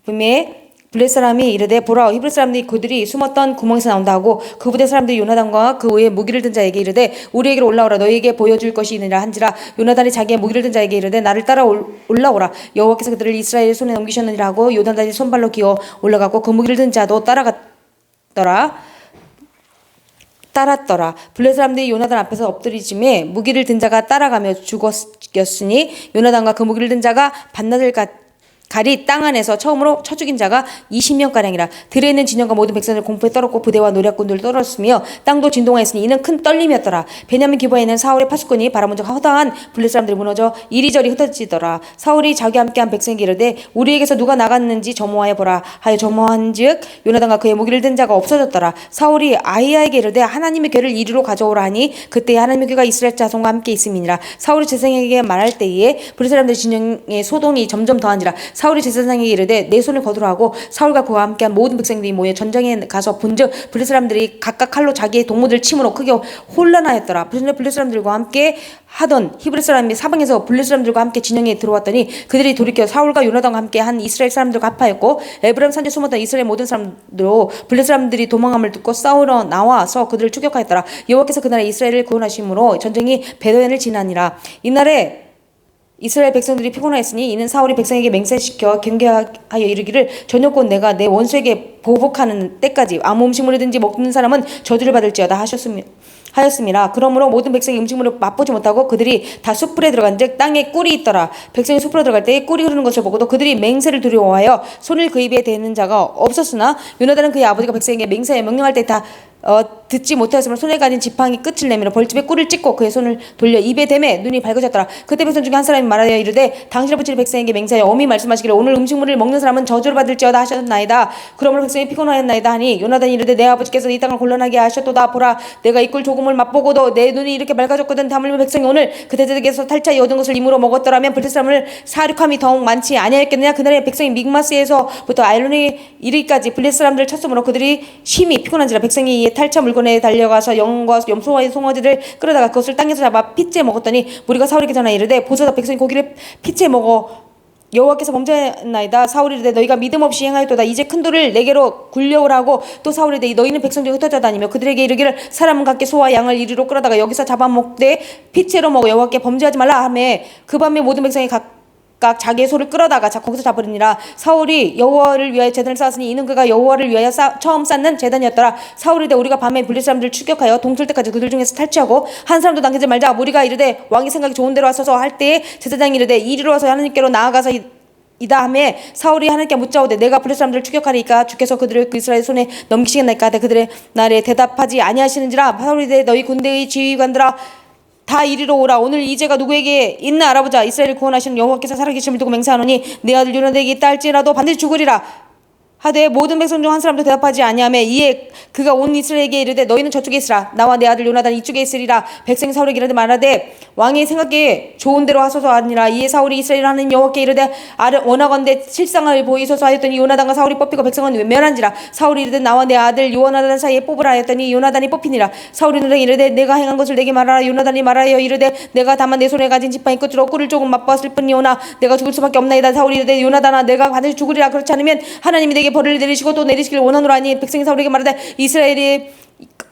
블레셋 사람이 이르되 보라 히브리 사람들이 그들이 숨었던 구멍에서 나온다 하고 그 부대 사람들이 요나단과 그 외에 무기를 든 자에게 이르되 우리에게로 올라오라. 너희에게 보여줄 것이 있느니라 한지라. 요나단이 자기의 무기를 든 자에게 이르되 나를 따라 올라오라. 여호와께서 그들을 이스라엘의 손에 넘기셨느니라 하고 요나단이 손발로 기어 올라가고 그 무기를 든 자도 따랐더라. 블레셋 사람들이 요나단 앞에서 엎드리짐에 무기를 든 자가 따라가며 죽었으니 요나단과 그 무기를 든 자가 반나절 가리 땅 안에서 처음으로 쳐 죽인 자가 20명가량이라. 들에 있는 진영과 모든 백성들 공포에 떨었고 부대와 노략군들 떨었으며 땅도 진동하였으니 이는 큰 떨림이었더라. 베냐민 기브아에 있는 사울의 파수꾼이 바라본 적 허다한 블레셋 사람들이 무너져 이리저리 흩어지더라. 사울이 자기와 함께한 백성에게 이르되 우리에게서 누가 나갔는지 점호하여 보라 하여 점호한즉 요나단과 그의 무기를 든 자가 없어졌더라. 사울이 아히야에게 이르되 하나님의 궤를 이리로 가져오라 하니 그때 하나님의 궤가 이스라엘 자손과 함께 있음이니라. 사울이 제사장에게 말할 때에 블레셋 사람들 진영의 소동이 점점 더한지라. 사울이 제사장에게 이르되 내 손을 거두라 하고 사울과 그와 함께한 모든 백성들이 모여 전장에 가서 본즉 블레셋 사람들이 각각 칼로 자기의 동무들 침으로 크게 혼란하였더라. 블레셋 사람들과 함께 하던 히브리 사람이 사방에서 블레셋 사람들과 함께 진영에 들어왔더니 그들이 돌이켜 사울과 요나단과 함께 한 이스라엘 사람들과 합하였고 에브라임 산지에 숨었던 이스라엘 모든 사람들로 블레셋 사람들이 도망함을 듣고 싸우러 나와서 그들을 추격하였더라. 여호와께서 그날에 이스라엘을 구원하심으로 전쟁이 베도엔을 지나니라. 이날에 이스라엘 백성들이 피곤하였으니 이는 사울이 백성에게 맹세시켜 경계하여 이르기를 저녁곧 내가 내 원수에게 보복하는 때까지 아무 음식물이든지 먹는 사람은 저주를 받을지어다 하였음이라. 그러므로 모든 백성이 음식물을 맛보지 못하고 그들이 다 숯불에 들어간즉 땅에 꿀이 있더라. 백성이 숯불에 들어갈 때에 꿀이 흐르는 것을 보고도 그들이 맹세를 두려워하여 손을 그 입에 대는 자가 없었으나 요나단은 그의 아버지가 백성에게 맹세하여 명령할 때 다 듣지 못하였으므로 손에 가진 지팡이 끝을 내밀어 벌집에 꿀을 찍고 그의 손을 돌려 입에 대매 눈이 밝아졌더라. 그때 백성 중에 한 사람이 말하여 이르되 당신의 부친이 백성에게 맹세하여 엄히 말씀하시기를 오늘 음식물을 먹는 사람은 저주를 받을지어다 하셨나이다. 그러므로 백성이 피곤하였나이다 하니 요나단이 이르되 내 아버지께서 이 땅을 곤란하게 하셨도다. 보라 내가 이 꿀 조금을 맛보고도 내 눈이 이렇게 밝아졌거든. 하물며 백성이 오늘 그 대적에서 탈취하여 얻은 것을 임으로 먹었더라면 블레셋 사람을 사륙함이 더욱 많지 아니하였겠느냐. 그날에 백성이 믹마스에서부터 아일론에 이르기까지 블레셋 사람들을 쳤으므로 그들이 심히 피곤한지라. 백성이 이에 탈취 물건에 달려가서 영과 염소와의 송아지를 끌어다가 그것을 땅에서 잡아 핏째 먹었더니 무리가 사울에게 전하여 이르되 보소서 백성이 고기를 핏째 먹어 여호와께서 범죄하였나이다. 사울이 이르되 너희가 믿음 없이 행하였도다. 이제 큰 돌을 내게로 굴려오라 하고 또 사울이 이르되 너희는 백성 중에 흩어져 다니며 그들에게 이르기를 사람은 각기 소와 양을 이리로 끌어다가 여기서 잡아먹되 핏째로 먹어 여호와께 범죄하지 말라 하매 그 밤에 모든 백성이 각각 자기의 소를 끌어다가 거기서 잡으리니라. 사울이 여호와를 위하여 제단을 쌓았으니 이는 그가 여호와를 위하여 처음 쌓는 제단이었더라. 사울이 이르되 우리가 밤에 블레셋 사람들을 추격하여 동틀 때까지 그들 중에서 탈취하고 한 사람도 남기지 말자. 우리가 이르되 왕이 생각이 좋은 대로 하소서 할 때에 제사장이 이르되 이리로 와서 하나님께로 나아가서 이다 하매 사울이 하나님께 묻자오되 내가 블레셋 사람들을 추격하리까 주께서 그들을 그 이스라엘 손에 넘기시겠나이까. 그들의 날에 대답하지 아니하시는지라. 사울이 이르되 너희 군대의 지휘관들아 다 이리로 오라. 오늘 이제가 누구에게 있나 알아보자. 이스라엘을 구원하시는 여호와께서 살아계심을 두고 맹세하노니 내 아들 요나단에게 있다 할지라도 반드시 죽으리라 하되 모든 백성 중 한 사람도 대답하지 아니하매 이에 그가 온 이스라엘에게 이르되 너희는 저쪽에 있으라 나와 내 아들 요나단 이쪽에 있으리라. 백성이 사울에게 이르되 말하되 왕의 생각에 좋은 대로 하소서 하니라. 이에 사울이 이스라엘 하나님 여호와께 이르되 원하건대 실상을 보이소서 하였더니 요나단과 사울이 뽑히고 백성은 외면한지라. 사울이 이르되 나와 내 아들 요나단 사이에 뽑으라 하였더니 요나단이 뽑히니라. 사울이 노래에 이르되 내가 행한 것을 내게 말하라. 요나단이 말하여 이르되 내가 다만 내 손에 가진 지팡이 끝으로 꿀을 조금 맛봤을 뿐이오나 내가 죽을 수밖에 없나이다. 사울이 이르되 요나단아 내가 반드시 죽으리라. 그렇지 않으면 하나님이 내게 벌을 내리시고 또 내리시길 원하노라 하니 백성이 사울에게 말하되 이스라엘이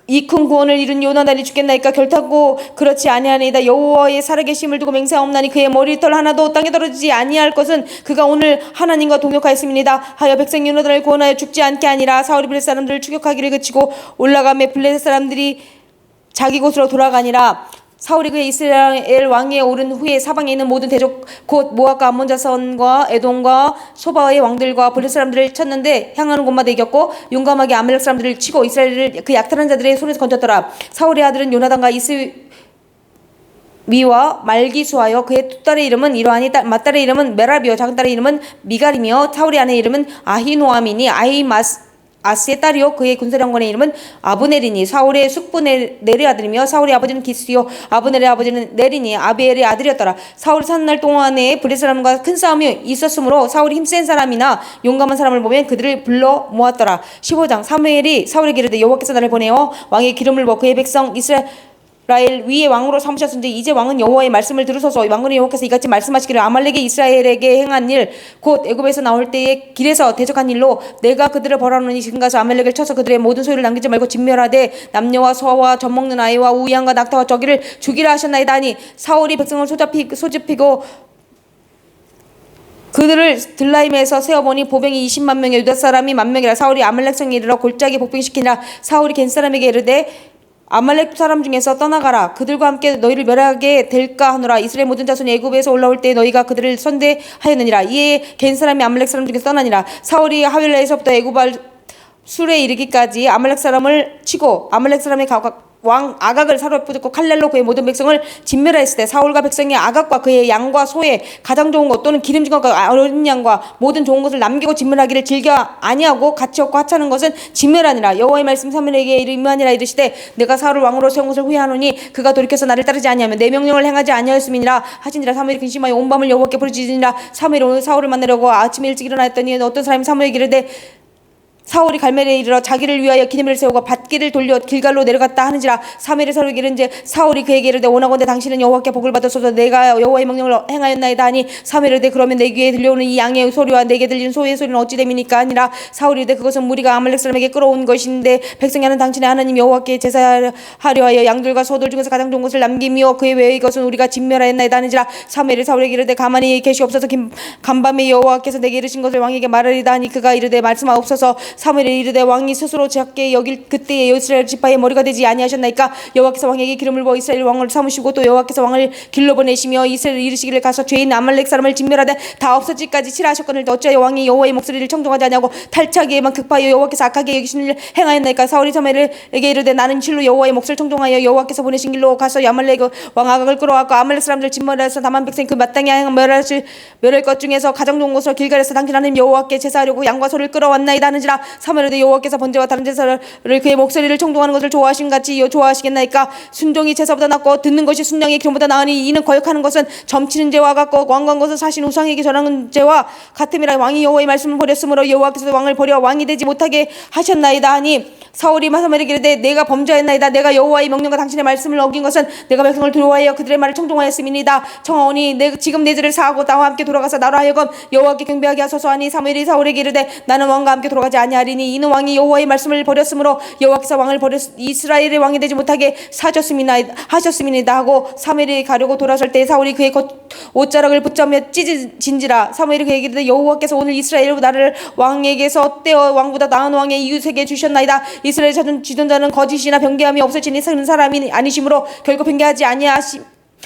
이 큰 구원을 이룬 요나단이 죽겠나이까. 결타고 그렇지 아니하니이다. 여호와의 살아계심을 두고 맹세하옵나니 그의 머리털 하나도 땅에 떨어지지 아니할 것은 그가 오늘 하나님과 동역하였음이니이다 하여 백성이 요나단을 구원하여 죽지 않게 하니라. 사울이 블레셋 사람들을 추격하기를 그치고 올라가매 블레셋 사람들이 자기 곳으로 돌아가니라. 사울이 그의 이스라엘 왕위에 오른 후에 사방에 있는 모든 대적 곧 모압과 암몬 자손과 에돔과 소바의 왕들과 블레 사람들을 쳤는데 향하는 곳마다 이겼고 용감하게 아말렉 사람들을 치고 이스라엘을 그 약탈한 자들의 손에서 건졌더라. 사울의 아들은 요나단과 이스위와 말기수하여 그의 두 딸의 이름은 이러하니 맏딸의 이름은 메라비요 작은딸의 이름은 미갈이며 사울의 아내의 이름은 아히노아미니 아스의 딸이요 그의 군사령관의 이름은 아브넬이니 사울의 숙부 넬의 아들이며 사울의 아버지는 기스요 아브넬의 아버지는 넬이니 아비엘의 아들이었더라. 사울이 사는 날 동안에 블레 사람과 큰 싸움이 있었으므로 사울이 힘센 사람이나 용감한 사람을 보면 그들을 불러 모았더라. 15장 사무엘이 사울에게 이르되 여호와께서 나를 보내어 왕의 기름을 부어 그의 백성 이스라엘 위에 왕으로 삼으셨은데 이제 왕은 여호와의 말씀을 들으소서. 왕은 여호와께서 이같이 말씀하시기를 아말렉이 이스라엘에게 행한 일 곧 애굽에서 나올 때에 길에서 대적한 일로 내가 그들을 벌하노니 지금 가서 아말렉을 쳐서 그들의 모든 소유를 남기지 말고 진멸하되 남녀와 소아와 젖먹는 아이와 우양과 낙타와 저기를 죽이라 하셨나이다 하니 사울이 백성을 소집히고 그들을 들라임에서 세어보니 보병이 20만 명에 유다 사람이 10,000명이라. 사울이 아말렉 성에 이르러 골짜기 복병시키니라. 사울이 겐 사람에게 이르되 아말렉 사람 중에서 떠나가라. 그들과 함께 너희를 멸하게 될까 하노라. 이스라엘 모든 자손이 애굽에서 올라올 때 너희가 그들을 선대하였느니라. 이에 겐 사람이 아말렉 사람 중에서 떠나니라. 사울이 하윌라에서부터 애굽 술에 이르기까지 아말렉 사람을 치고 아말렉 사람의 왕 아각을 사로잡고 칼날로 그의 모든 백성을 진멸하였을 때 사울과 백성이 아각과 그의 양과 소에 가장 좋은 것 또는 기름진 것과 어린 양과 모든 좋은 것을 남기고 진멸하기를 즐겨 아니하고 가치 없고 하찮은 것은 진멸하니라. 여호와의 말씀 사무엘에게 임하니라. 이르시되 내가 사울을 왕으로 세운 것을 후회하노니 그가 돌이켜서 나를 따르지 아니하면 내 명령을 행하지 아니하였음이니라 하시니라. 사무엘이 근심하여 온 밤을 여호와께 부르짖으니라. 사무엘이 오늘 사울을 만나려고 아침에 일찍 일어났더니 어떤 사람이 사무엘에게 이르되 사울이 갈멜에 이르러 자기를 위하여 기념을 세우고 밭길을 돌려 길갈로 내려갔다 하는지라. 사무엘이 사울에게 이른즉 사울이 그에게 이르되 원하건대 당신은 여호와께 복을 받으소서. 내가 여호와의 명령을 행하였나이다 하니 사무엘이 이르되 그러면 내 귀에 들려오는 이 양의 소리와 내게 들리는 소의 소리는 어찌 됨이니까 하니라. 사울이 이르되 그것은 무리가 아말렉 사람에게 끌어온 것인데 백성이 하는 당신의 하나님 여호와께 제사하려 하여 양들과 소들 중에서 가장 좋은 것을 남기며 그의 외의 것은 우리가 진멸하였나이다 하는지라. 사무엘이 사울에게 이르되 가만히 계시옵소서. 간밤에 여호와께서 내게 이르신 것을 왕에게 말하리다 하니 그가 이르되 말씀하옵소서. 사무엘이 이르되 왕이 스스로 작게 여길 그때에 이스라엘 지파의 머리가 되지 아니하셨나이까. 여호와께서 왕에게 기름을 부어 이스라엘 왕을 삼으시고 또 여호와께서 왕을 길러 보내시며 이스라엘 이르시기를 가서 죄인 아말렉 사람을 진멸하되 다 없어지기까지 치라하셨거늘 어찌하여 왕이 여호와의 목소리를 청종하지 아니하고 탈취하기에만 급하여 여호와께서 악하게 여기신 일을 행하였나이까. 사울이 사무엘에게 이르되 나는 실로 여호와의 목소리를 청종하여 여호와께서 보내신 길로 가서 아말렉 왕 아각을 끌어왔고 아말렉 사람들을 진멸해서 다만 백성이 그 마땅히 멸할 것 중에서 가장 좋은 것으로 길갈에서 당신 하나님 여호와께 제사하려고 양과 소를 끌어왔나이다 하는지라. 사무엘이 여호와께서 번제와 다른 제사를 그의 목소리를 청종하는 것을 좋아하신 같이 좋아하시겠나이까. 순종이 제사보다 낫고 듣는 것이 순양의 기름보다 나으니 이는 거역하는 것은 점치는 죄와 같고 완고한 것은 사신 우상에게 전하는 죄와 같음이라. 왕이 여호와의 말씀을 버렸으므로 여호와께서 왕을 버려 왕이 되지 못하게 하셨나이다 하니 사울이 사무엘에게 이르되 내가 범죄하였나이다. 내가 여호와의 명령과 당신의 말씀을 어긴 것은 내가 백성을 두려워하여 그들의 말을 청종하였음이니이다. 청하오니 지금 내 죄를 사하고 나와 함께 돌아가서 나로 하여금 여호와께 경배하게 하소서 하니 사무엘이 사울에게 이르되 나는 왕과 함께 돌아가지 아니하리니 이는 왕이 여호와의 말씀을 버렸으므로 여호와께서 왕을 버려 이스라엘의 왕이 되지 못하게 하셨음이니이다 하고 사무엘이 가려고 돌아설 때 사울이 그의 옷자락을 붙잡며 찢어진지라. 사무엘이 그에게 이르되 여호와께서 오늘 이스라엘로 나를 왕에게서 떼어 왕보다 나은 왕의 이웃에게 주셨나이다. 이스라엘 지존자는 거짓이나 변개함이 없으시니 큰 사람이 아니시므로 결코 변개하지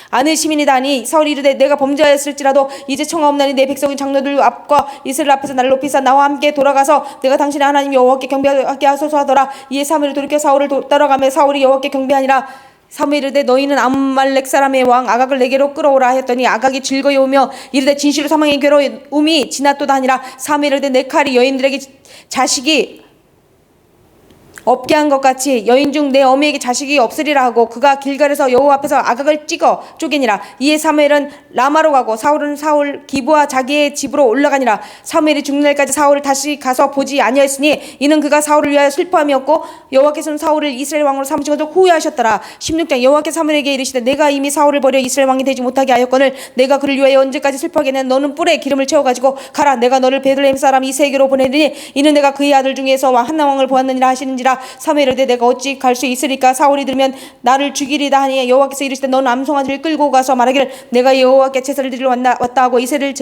않으심이니이다 하니 사울이 이르되 내가 범죄하였을지라도 이제 청하옵나니 내 백성의 장로들 앞과 이스라엘 앞에서 나를 높이사 나와 함께 돌아가서 내가 당신의 하나님 여호와께 경배하게 하소서 하더라. 이에 사무엘이 돌이켜 사울을 따라가며 사울이 여호와께 경배하니라. 사무엘이 이르되 너희는 아말렉 사람의 왕 아각을 내게로 끌어오라 하였더니 아각이 즐거워하며 이르되 진실로 사망의 괴로움이 지났도다 하니라. 사무엘이 이르되 내 칼이 여인들에게 자식이 없게 한 것 같이 여인 중 내 어미에게 자식이 없으리라 하고 그가 길갈에서 여호와 앞에서 아각을 찍어 쪼개니라. 이에 사무엘은 라마로 가고 사울은 사울 기브와 자기의 집으로 올라가니라. 사무엘이 죽는 날까지 사울을 다시 가서 보지 아니하였으니 이는 그가 사울을 위하여 슬퍼함이었고 여호와께서는 사울을 이스라엘 왕으로 삼으신 것을 후회하셨더라. 16장 여호와께서 사무엘에게 이르시되 내가 이미 사울을 버려 이스라엘 왕이 되지 못하게 하였거늘 내가 그를 위하여 언제까지 슬퍼하겠냐. 너는 뿔에 기름을 채워가지고 가라. 내가 너를 베들레헴 사람 이새에게로 보내리니 이는 내가 그의 아들 중에서 한나 왕을 보았느니라 하시는지라. 사무엘이 이르되 내가 어찌 갈 수 있으리까. 사울이 들으면 나를 죽이리다 하니 여호와께서 이르시되 너는 암송아지를 끌고 가서 말하기를 내가 여호와께 제사를 드리러 왔다 하고 이새를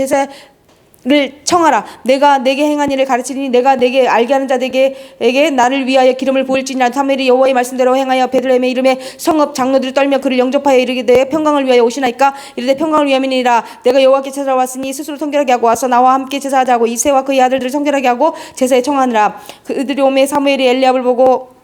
를 청하라. 내가 내게 행한 일을 가르치리니 내가 내게 알게 하는 자들에게 나를 위하여 기름을 부을지니라. 사무엘이 여호와의 말씀대로 행하여 베들레헴의 이름에 성읍 장로들이 떨며 그를 영접하여 이르되 평강을 위하여 오시나이까. 이르되 평강을 위함이니라. 내가 여호와께 찾아왔으니 스스로 성결하게 하고 와서 나와 함께 제사하자 하고 이새와 그의 아들들을 성결하게 하고 제사에 청하느라. 그들이 오매 사무엘이 엘리압을 보고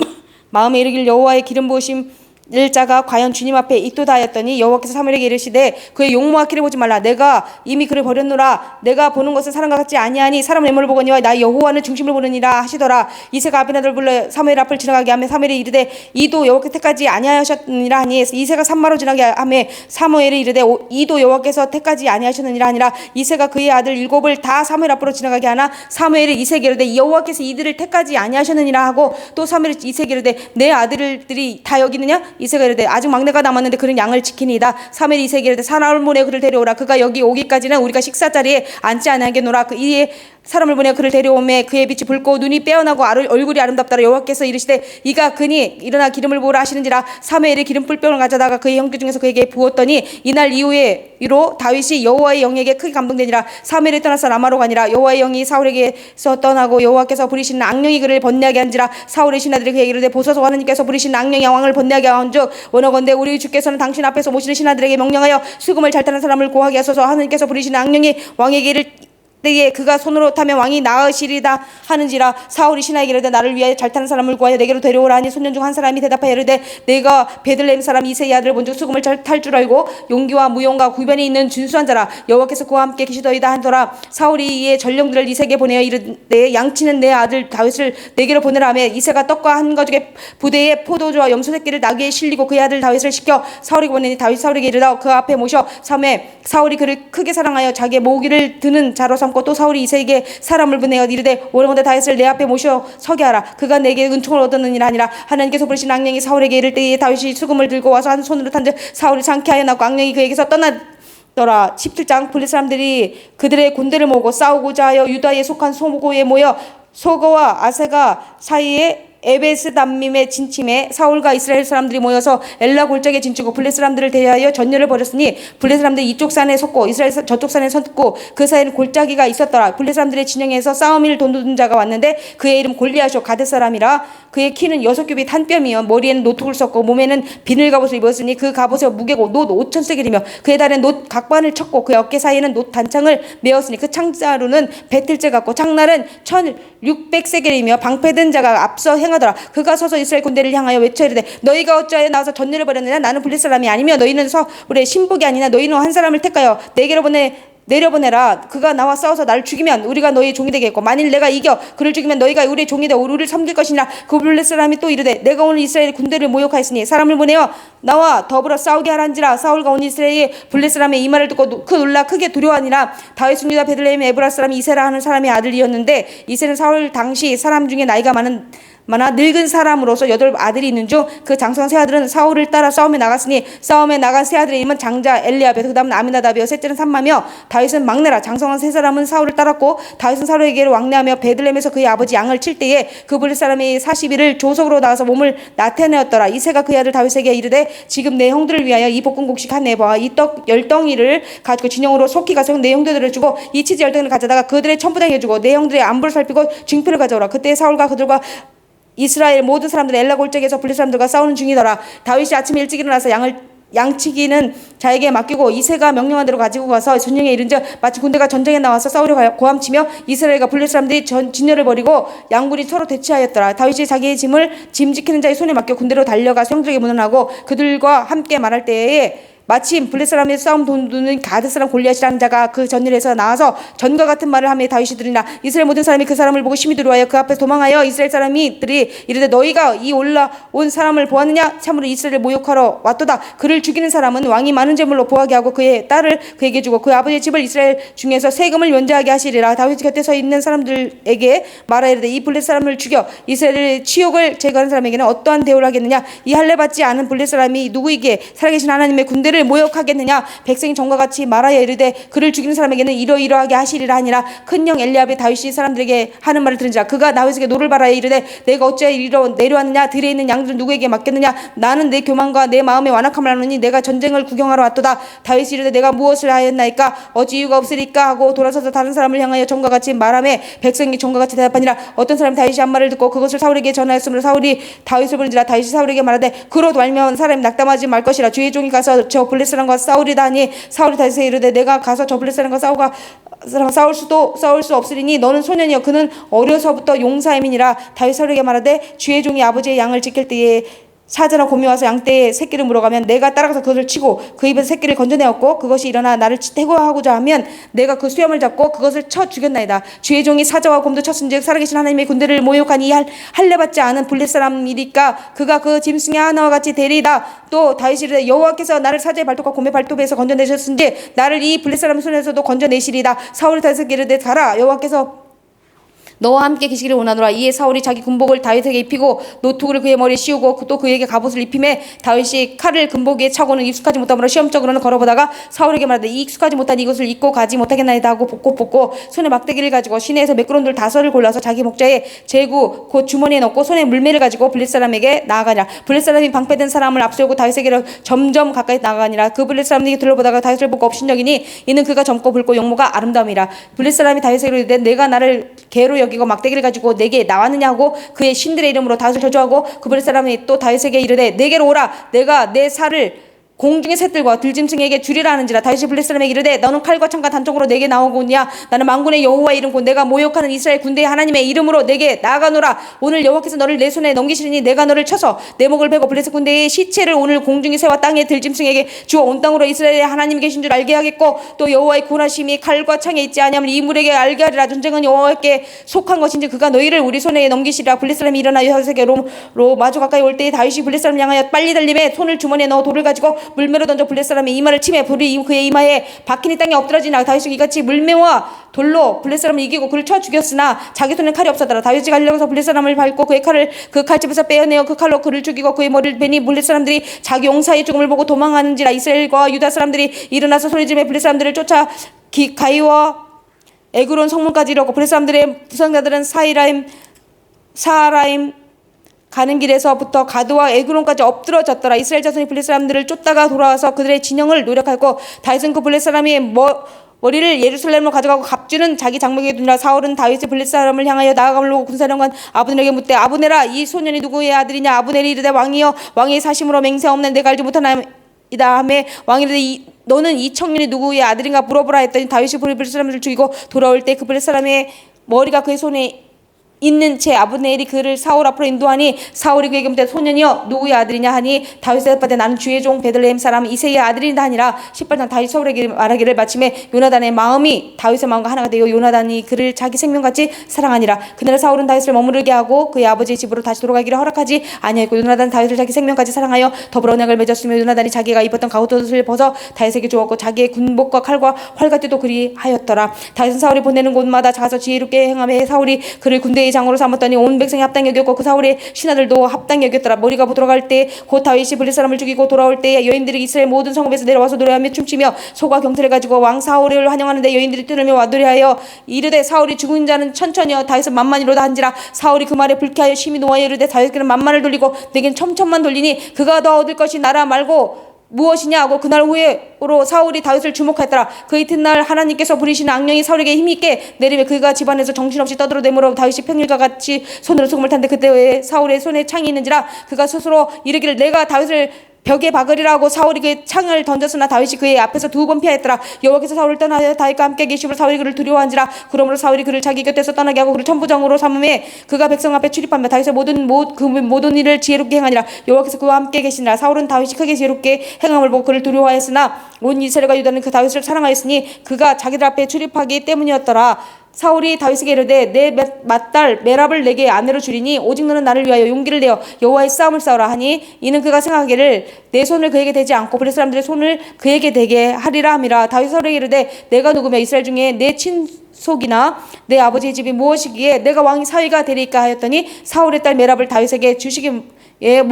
마음에 이르길 여호와의 기름 부으심 일자가 과연 주님 앞에 있도다하였더니 여호와께서 사무엘에게 이르시되 그의 용모와 키를 보지 말라. 내가 이미 그를 버렸노라. 내가 보는 것은 사람과 같지 아니하니 사람 외모를 보거니와 나 여호와는 중심을 보느니라 하시더라. 이새가 아비나답을 불러 사무엘 앞을 지나가게 하며 사무엘이 이르되 이도 여호와께 택하지 아니하셨느니라 하니 이새가 산마로 지나게 하며 사무엘이 이르되 이도 여호와께서 택하지 아니하셨느니라 하니라. 이새가 그의 아들 일곱을 다 사무엘 앞으로 지나가게 하나 사무엘이 이새에게 이르되 여호와께서 이들을 택하지 아니하셨느니라 하고 또 사무엘이 이새에게 이르되 내 아들들이 다 여기 있느냐. 이새가 이르되 아직 막내가 남았는데 그는 양을 지키니이다. 사무엘이 이새에게 이르되 사람을 보내 그를 데려오라. 그가 여기 오기까지는 우리가 식사 자리에 앉지 아니하겠노라. 그 이에 사람을 보내 그를 데려오매 그의 빛이 붉고 눈이 빼어나고 얼굴이 아름답더라. 여호와께서 이르시되 이가 그니 일어나 기름을 부으라 하시는지라. 사무엘이 기름 뿔병을 가져다가 그의 형제 중에서 그에게 부었더니 이날 이후로 다윗이 여호와의 영에게 크게 감동되니라. 사무엘이 떠나서 라마로 가니라. 여호와의 영이 사울에게서 떠나고 여호와께서 부리시는 악령이 그를 번뇌하게 한지라. 사울의 신하들이 그에게 이르되 보소서 하나님께서 부리시는 악령이 왕을 번뇌하게 한즉 원하건대 우리 주께서는 당신 앞에서 모시는 신하들에게 명령하여 수금을 잘 타는 사람을 고하게 하소서. 하나님께서 부리시는 악령이 왕에게 이를 때에 그가 손으로 타면 왕이 나으시리다 하는지라. 사울이 신하에게 이르되 나를 위하여 잘 타는 사람을 구하여 내게로 데려오라 하니 손년 중 한 사람이 대답하여 이르되 내가 베들레헴 사람 이새의 아들을 본즉 수금을 잘 탈 줄 알고 용기와 무용과 구변이 있는 준수한 자라. 여호와께서 그와 함께 계시더이다 하더라. 사울이 이에 전령들을 이새에게 보내어 이르되 양치는 내 아들 다윗을 내게로 보내라 하며 이새가 떡과 한 가죽의 부대에 포도주와 염소 새끼를 나귀에 실리고 그의 아들 다윗을 시켜 사울에게 보내니 다윗 사울에게 이르다 그 앞에 모셔 삼매 사울이 그를 크게 사랑하여 자기의 모기를 드는 자로 삼고 또 사울이 이새에게 사람을 보내어 이르되 원하건대 다윗을 내 앞에 모셔 서게 하라. 그가 내게 은총을 얻었느니라 하니라. 하나님께서 부르신 악령이 사울에게 이를 때에 다윗이 수금을 들고 와서 한 손으로 탄즉 사울이 상쾌하여 나고 악령이 그에게서 떠나더라. 17장 블레셋 사람들이 그들의 군대를 모으고 싸우고자 하여 유다에 속한 소고에 모여 소거와 아세가 사이에 에베스 담밈의 진침에 사울과 이스라엘 사람들이 모여서 엘라 골짜기에 진치고 블레셋 사람들을 대하여 전열을 벌였으니 블레셋 사람들이 이쪽 산에 섰고 이스라엘 저쪽 산에 섰고 그 사이에는 골짜기가 있었더라. 블레셋 사람들의 진영에서 싸움을 돕는 자가 왔는데 그의 이름 골리앗이요 가뎃 사람이라. 그의 키는 6규빗 한 뼘이요 모리에는 노톡을 썼고 몸에는 비늘 갑옷을 입었으니 그 갑옷의 무게고 놋 5,000세겔이며 그의 다리에 놋 각반을 쳤고 그의 어깨 사이에는 놋 단창을 메었으니 그 창자루는 배틀째 같고 창날은 1,600세겔이며 방패든 자가 앞서 행하더라. 그가 서서 이스라엘 군대를 향하여 외쳐 이르되 너희가 어찌하여 나와서 전열을 벌였느냐. 나는 블레셋 사람이 아니며 너희는 서울의 신복이 아니나 너희는 한 사람을 택하여 내게로 내려보내라. 그가 나와 싸워서 나를 죽이면 우리가 너희의 종이 되겠고 만일 내가 이겨 그를 죽이면 너희가 우리의 종이 되어 우리를 섬길 것이니라. 그 블레셋 사람이 또 이르되 내가 오늘 이스라엘 군대를 모욕하였으니 사람을 보내어 나와 더불어 싸우게 하란지라. 사울과 온 이스라엘의 블레셋 사람의 이 말을 듣고 놀라 크게 두려워하니라. 다윗은 유다 베들레헴 에브라 사람 이세라 하는 사람의 아들이었는데 이세는 사울 당시 사람 중에 나이가 많아 늙은 사람으로서 8 아들이 있는 중 그 장성한 세 아들은 사울을 따라 싸움에 나갔으니 싸움에 나간 세 아들의 이름은 장자 엘리압이요 그 다음은 아미나답이요 셋째는 삼마며 다윗은 막내라. 장성한 세 사람은 사울을 따랐고 다윗은 사울에게로 왕래하며 베들레헴에서 그의 아버지 양을 칠 때에 그 블레셋 사람이 40일을 조석으로 나가서 몸을 나태내었더라. 이새가 그의 아들 다윗에게 이르되 지금 내 형들을 위하여 이 볶음국식 한 내봐 이 떡 10덩이를 가지고 진영으로 속히 가서 내 형들을 주고 이 치즈 10덩이를 가져다가 그들의 천부장에 주고 내 형들의 안부를 살피고 징표를 가져오라. 그때 사울과 그들과 이스라엘 모든 사람들은 엘라 골짜기에서 블레셋 사람들과 싸우는 중이더라. 다윗이 아침에 일찍 일어나서 양치기는 자에게 맡기고 이새가 명령한 대로 가지고 가서 전령에 이른즉 마치 군대가 전쟁에 나와서 싸우려 고함치며 이스라엘과 블레셋 사람들이 진열을 벌이고 양군이 서로 대치하였더라. 다윗이 자기의 짐 지키는 자의 손에 맡겨 군대로 달려가 형들에게 문안하고 그들과 함께 말할 때에 마침 블레셋 사람의 싸움 도두는 가뎃 사람 골리앗이라는 자가 그 전열에서 나와서 전과 같은 말을 하며 다윗이 들으나 이스라엘 모든 사람이 그 사람을 보고 심히 두려워하여 그 앞에서 도망하여 이스라엘 사람들이 이르되 너희가 이 올라온 사람을 보았느냐. 참으로 이스라엘을 모욕하러 왔도다. 그를 죽이는 사람은 왕이 많은 제물로 보하게 하고 그의 딸을 그에게 주고 그 아버지의 집을 이스라엘 중에서 세금을 면제하게 하시리라. 다윗 곁에 서 있는 사람들에게 말하여 이르되 이 블레셋 사람을 죽여 이스라엘의 치욕을 제거하는 사람에게는 어떠한 대우를 하겠느냐. 이 할례 받지 않은 블레셋 사람이 누구이기에 살아계신 하나님의 군대를 그를 모욕하겠느냐. 백성이 전과 같이 말하여 이르되 그를 죽이는 사람에게는 이러이러하게 하시리라 하니라. 큰형 엘리압이 다윗이 사람들에게 하는 말을 들은지라 그가 다윗에게 노를 바라여 이르되 내가 어찌하여 이리로 내려왔느냐. 들에 있는 양들을 누구에게 맡겼느냐. 나는 내 교만과 내 마음의 완악함을 아노니 내가 전쟁을 구경하러 왔도다. 다윗이 이르되 내가 무엇을 하였나이까. 어찌 이유가 없으리까 하고 돌아서서 다른 사람을 향하여 전과 같이 말하매 백성이 전과 같이 대답하니라. 어떤 사람이 다윗이 한 말을 듣고 그것을 사울에게 전하였으므로 사울이 다윗을 부른지라. 다윗이 사울에게 말하되 그로 말미암아 사람이 낙담하지 말 것이라. 주의 종이 가서 저 블레셋 사람과 싸우리다 하니 사울이 다윗에게 이르되 내가 가서 저 블레셋 사람과 싸울 수 없으리니 너는 소년이여 그는 어려서부터 용사임이니라. 다윗 사울에게 말하되 주의 종이 아버지의 양을 지킬 때에 사자나 곰이 와서 양떼의 새끼를 물어가면 내가 따라가서 그것을 치고 그 입에서 새끼를 건져내었고 그것이 일어나 나를 해고하고자 하면 내가 그 수염을 잡고 그것을 쳐 죽였나이다. 주의 종이 사자와 곰도 쳤은즉 살아계신 하나님의 군대를 모욕하니 할례받지 않은 블레셋 사람이니까 그가 그 짐승의 하나와 같이 되리이다. 또 다윗이 이르되 여호와께서 나를 사자의 발톱과 곰의 발톱에서 건져내셨은지 나를 이 블레셋 사람 손에서도 건져내시리이다. 사울이 다윗에게 이르되 가라. 여호와께서 너와 함께 계시기를 원하노라. 이에 사울이 자기 군복을 다윗에게 입히고 노투구를 그의 머리에 씌우고 또 그에게 갑옷을 입히매 다윗이 칼을 군복에 차고는 익숙하지 못하므로 시험적으로는 걸어보다가 사울에게 말하되 이 익숙하지 못한 이것을 입고 가지 못하겠나이다 하고 벗고 손에 막대기를 가지고 시내에서 매끄러운 돌 5을 골라서 자기 목자에 재구 곧 주머니에 넣고 손에 물매를 가지고 블레셋 사람에게 나아가니라. 블레셋 사람이 방패된 사람을 앞세우고 다윗에게로 점점 가까이 나아가니라. 그 블레셋 사람들이 둘러보다가 다윗을 보고 업신여기니 이는 그가 젊고 붉고 용모가 아름다움이라. 블레셋 사람이 다윗에게 이르되 내가 나를 개로 여기고 막대기를 가지고 내게 나왔느냐 하고 그의 신들의 이름으로 다윗을 저주하고 그 블레셋 사람이 또 다윗에게 이르되 내게로 오라. 내가 내 살을 공중의 새들과 들짐승에게 주리라 하는지라. 다윗이 블레셋 사람에게 이르되 너는 칼과 창과 단총으로 내게 나오고냐. 나는 만군의 여호와의 이름 곧 내가 모욕하는 이스라엘 군대의 하나님의 이름으로 내게 나아가노라. 오늘 여호와께서 너를 내 손에 넘기시리니 내가 너를 쳐서 내 목을 베고 블레셋 군대의 시체를 오늘 공중의 새와 땅의 들짐승에게 주어 온 땅으로 이스라엘의 하나님이 계신 줄 알게 하겠고 또 여호와의 군하심이 칼과 창에 있지 아니하면 이 물에게 알게 하리라. 전쟁은 여호와께 속한 것인지 그가 너희를 우리 손에 넘기시리라. 블레셋 사람이 일어나 여호와께로 마주 가까이 올 때에 다윗이 블레셋 사람을 향하여 빨리 달림에 손을 주머니에 넣어 돌을 가지고 물매로 던져 블레셋 사람의 이마를 치매 불이 그의 이마에 박히니 땅에 엎드러지나. 다윗이 이같이 물매와 돌로 블레셋 사람을 이기고 그를 쳐 죽였으나 자기 손에 칼이 없었더라. 다윗이 가려고서 블레셋 사람을 밟고 그의 칼을 그 칼집에서 빼어내어 그 칼로 그를 죽이고 그의 머리를 베니 블레셋 사람들이 자기 용사의 죽음을 보고 도망하는지라. 이스라엘과 유다 사람들이 일어나서 소리지며 블레셋 사람들을 쫓아 가이와 에그론 성문까지 이르고 블레셋 사람들의 부상자들은 사하라임 가는 길에서부터 가드와 에그론까지 엎드러졌더라. 이스라엘 자손이 블레셋 사람들을 쫓다가 돌아와서 그들의 진영을 노력하고 다윗은 그 블레셋 사람이 머리를 예루살렘으로 가져가고 갑주는 자기 장막에 두니라. 사울은 다윗의 블레셋 사람을 향하여 나아가려고 군사령관 아브넬에게 묻되 아브넬아 이 소년이 누구의 아들이냐. 아브넬이 이르되 왕이여 왕의 사심으로 맹세 없는 내가 알지 못하나이다 하매 왕이 이르되 너는 이 청년이 누구의 아들인가 물어보라 했더니 다윗이 블레셋 사람들을 죽이고 돌아올 때 그 블레셋 사람의 머리가 그의 손에 있는 채 아브넬이 그를 사울 앞으로 인도하니 사울이 그에게 묻되 소년이여 누구의 아들이냐 하니 다윗이 대답하되 나는 주의 종 베들레헴 사람 이새의 아들이다 하니라. 18장 다윗 사울에게 말하기를 마침에 요나단의 마음이 다윗의 마음과 하나가 되어 요나단이 그를 자기 생명같이 사랑하니라. 그날 사울은 다윗을 머무르게 하고 그의 아버지의 집으로 다시 돌아가기를 허락하지 아니하였고 요나단은 다윗을 자기 생명까지 사랑하여 더불어 언약을 맺었으며 요나단이 자기가 입었던 가옷옷을 벗어 다윗에게 주었고 자기의 군복과 칼과 활같이도 그리하였더라. 다윗은 사울이 보내는 곳마다 가서 지혜롭게 행하며 사울이 그를 군대의 장으로 삼았더니 온 백성이 합당히 여겼고 그 사울의 신하들도 합당히 여겼더라. 머리가 돌아갈 때 곧 다윗이 블레셋 사람을 죽이고 돌아올 때에 여인들이 이스라엘 모든 성읍에서 내려와서 노래하며 춤추며 소가 경태를 가지고 왕 사울을 환영하는데 여인들이 뜨르며 와노래하여 이르되 사울이 죽은 자는 천천히여 다윗은 만만이로다 한지라. 사울이 그 말에 불쾌하여 심히 노하여 이르되 다윗에게는 만만을 돌리고 내겐 천천만 돌리니 그가 더 얻을 것이 나라 말고 무엇이냐 하고 그날 후에로 사울이 다윗을 주목하였더라. 그 이튿날 하나님께서 부리시는 악령이 사울에게 힘있게 내리며 그가 집안에서 정신없이 떠들어대므로 다윗이 평일과 같이 손으로 소금을 탔는데 그때 사울의 손에 창이 있는지라. 그가 스스로 이르기를 내가 다윗을 벽에 박으리라고 사울이 그의 창을 던졌으나 다윗이 그의 앞에서 2번 피하였더라. 여호와께서 사울을 떠나여 다윗과 함께 계시므로 사울이 그를 두려워한지라. 그러므로 사울이 그를 자기 곁에서 떠나게 하고 그를 천부장으로 삼음에 그가 백성 앞에 출입하며 다윗의 모든 일을 지혜롭게 행하니라. 여호와께서 그와 함께 계시니라. 사울은 다윗이 크게 지혜롭게 행함을 보고 그를 두려워하였으나 온 이스라엘과 유다는 그 다윗을 사랑하였으니 그가 자기들 앞에 출입하기 때문이었더라. 사울이 다윗에게 이르되 내 맏딸 메랍을 내게 아내로 주리니 오직 너는 나를 위하여 용기를 내어 여호와의 싸움을 싸우라 하니 이는 그가 생각하기를 내 손을 그에게 대지 않고 블레셋 사람들의 손을 그에게 대게 하리라 함이라. 다윗이 사울에게 이르되 내가 누구며 이스라엘 중에 내 친속이나 내 아버지의 집이 무엇이기에 내가 왕이 사위가 되리까 하였더니 사울의 딸 메랍을 다윗에게 주시기에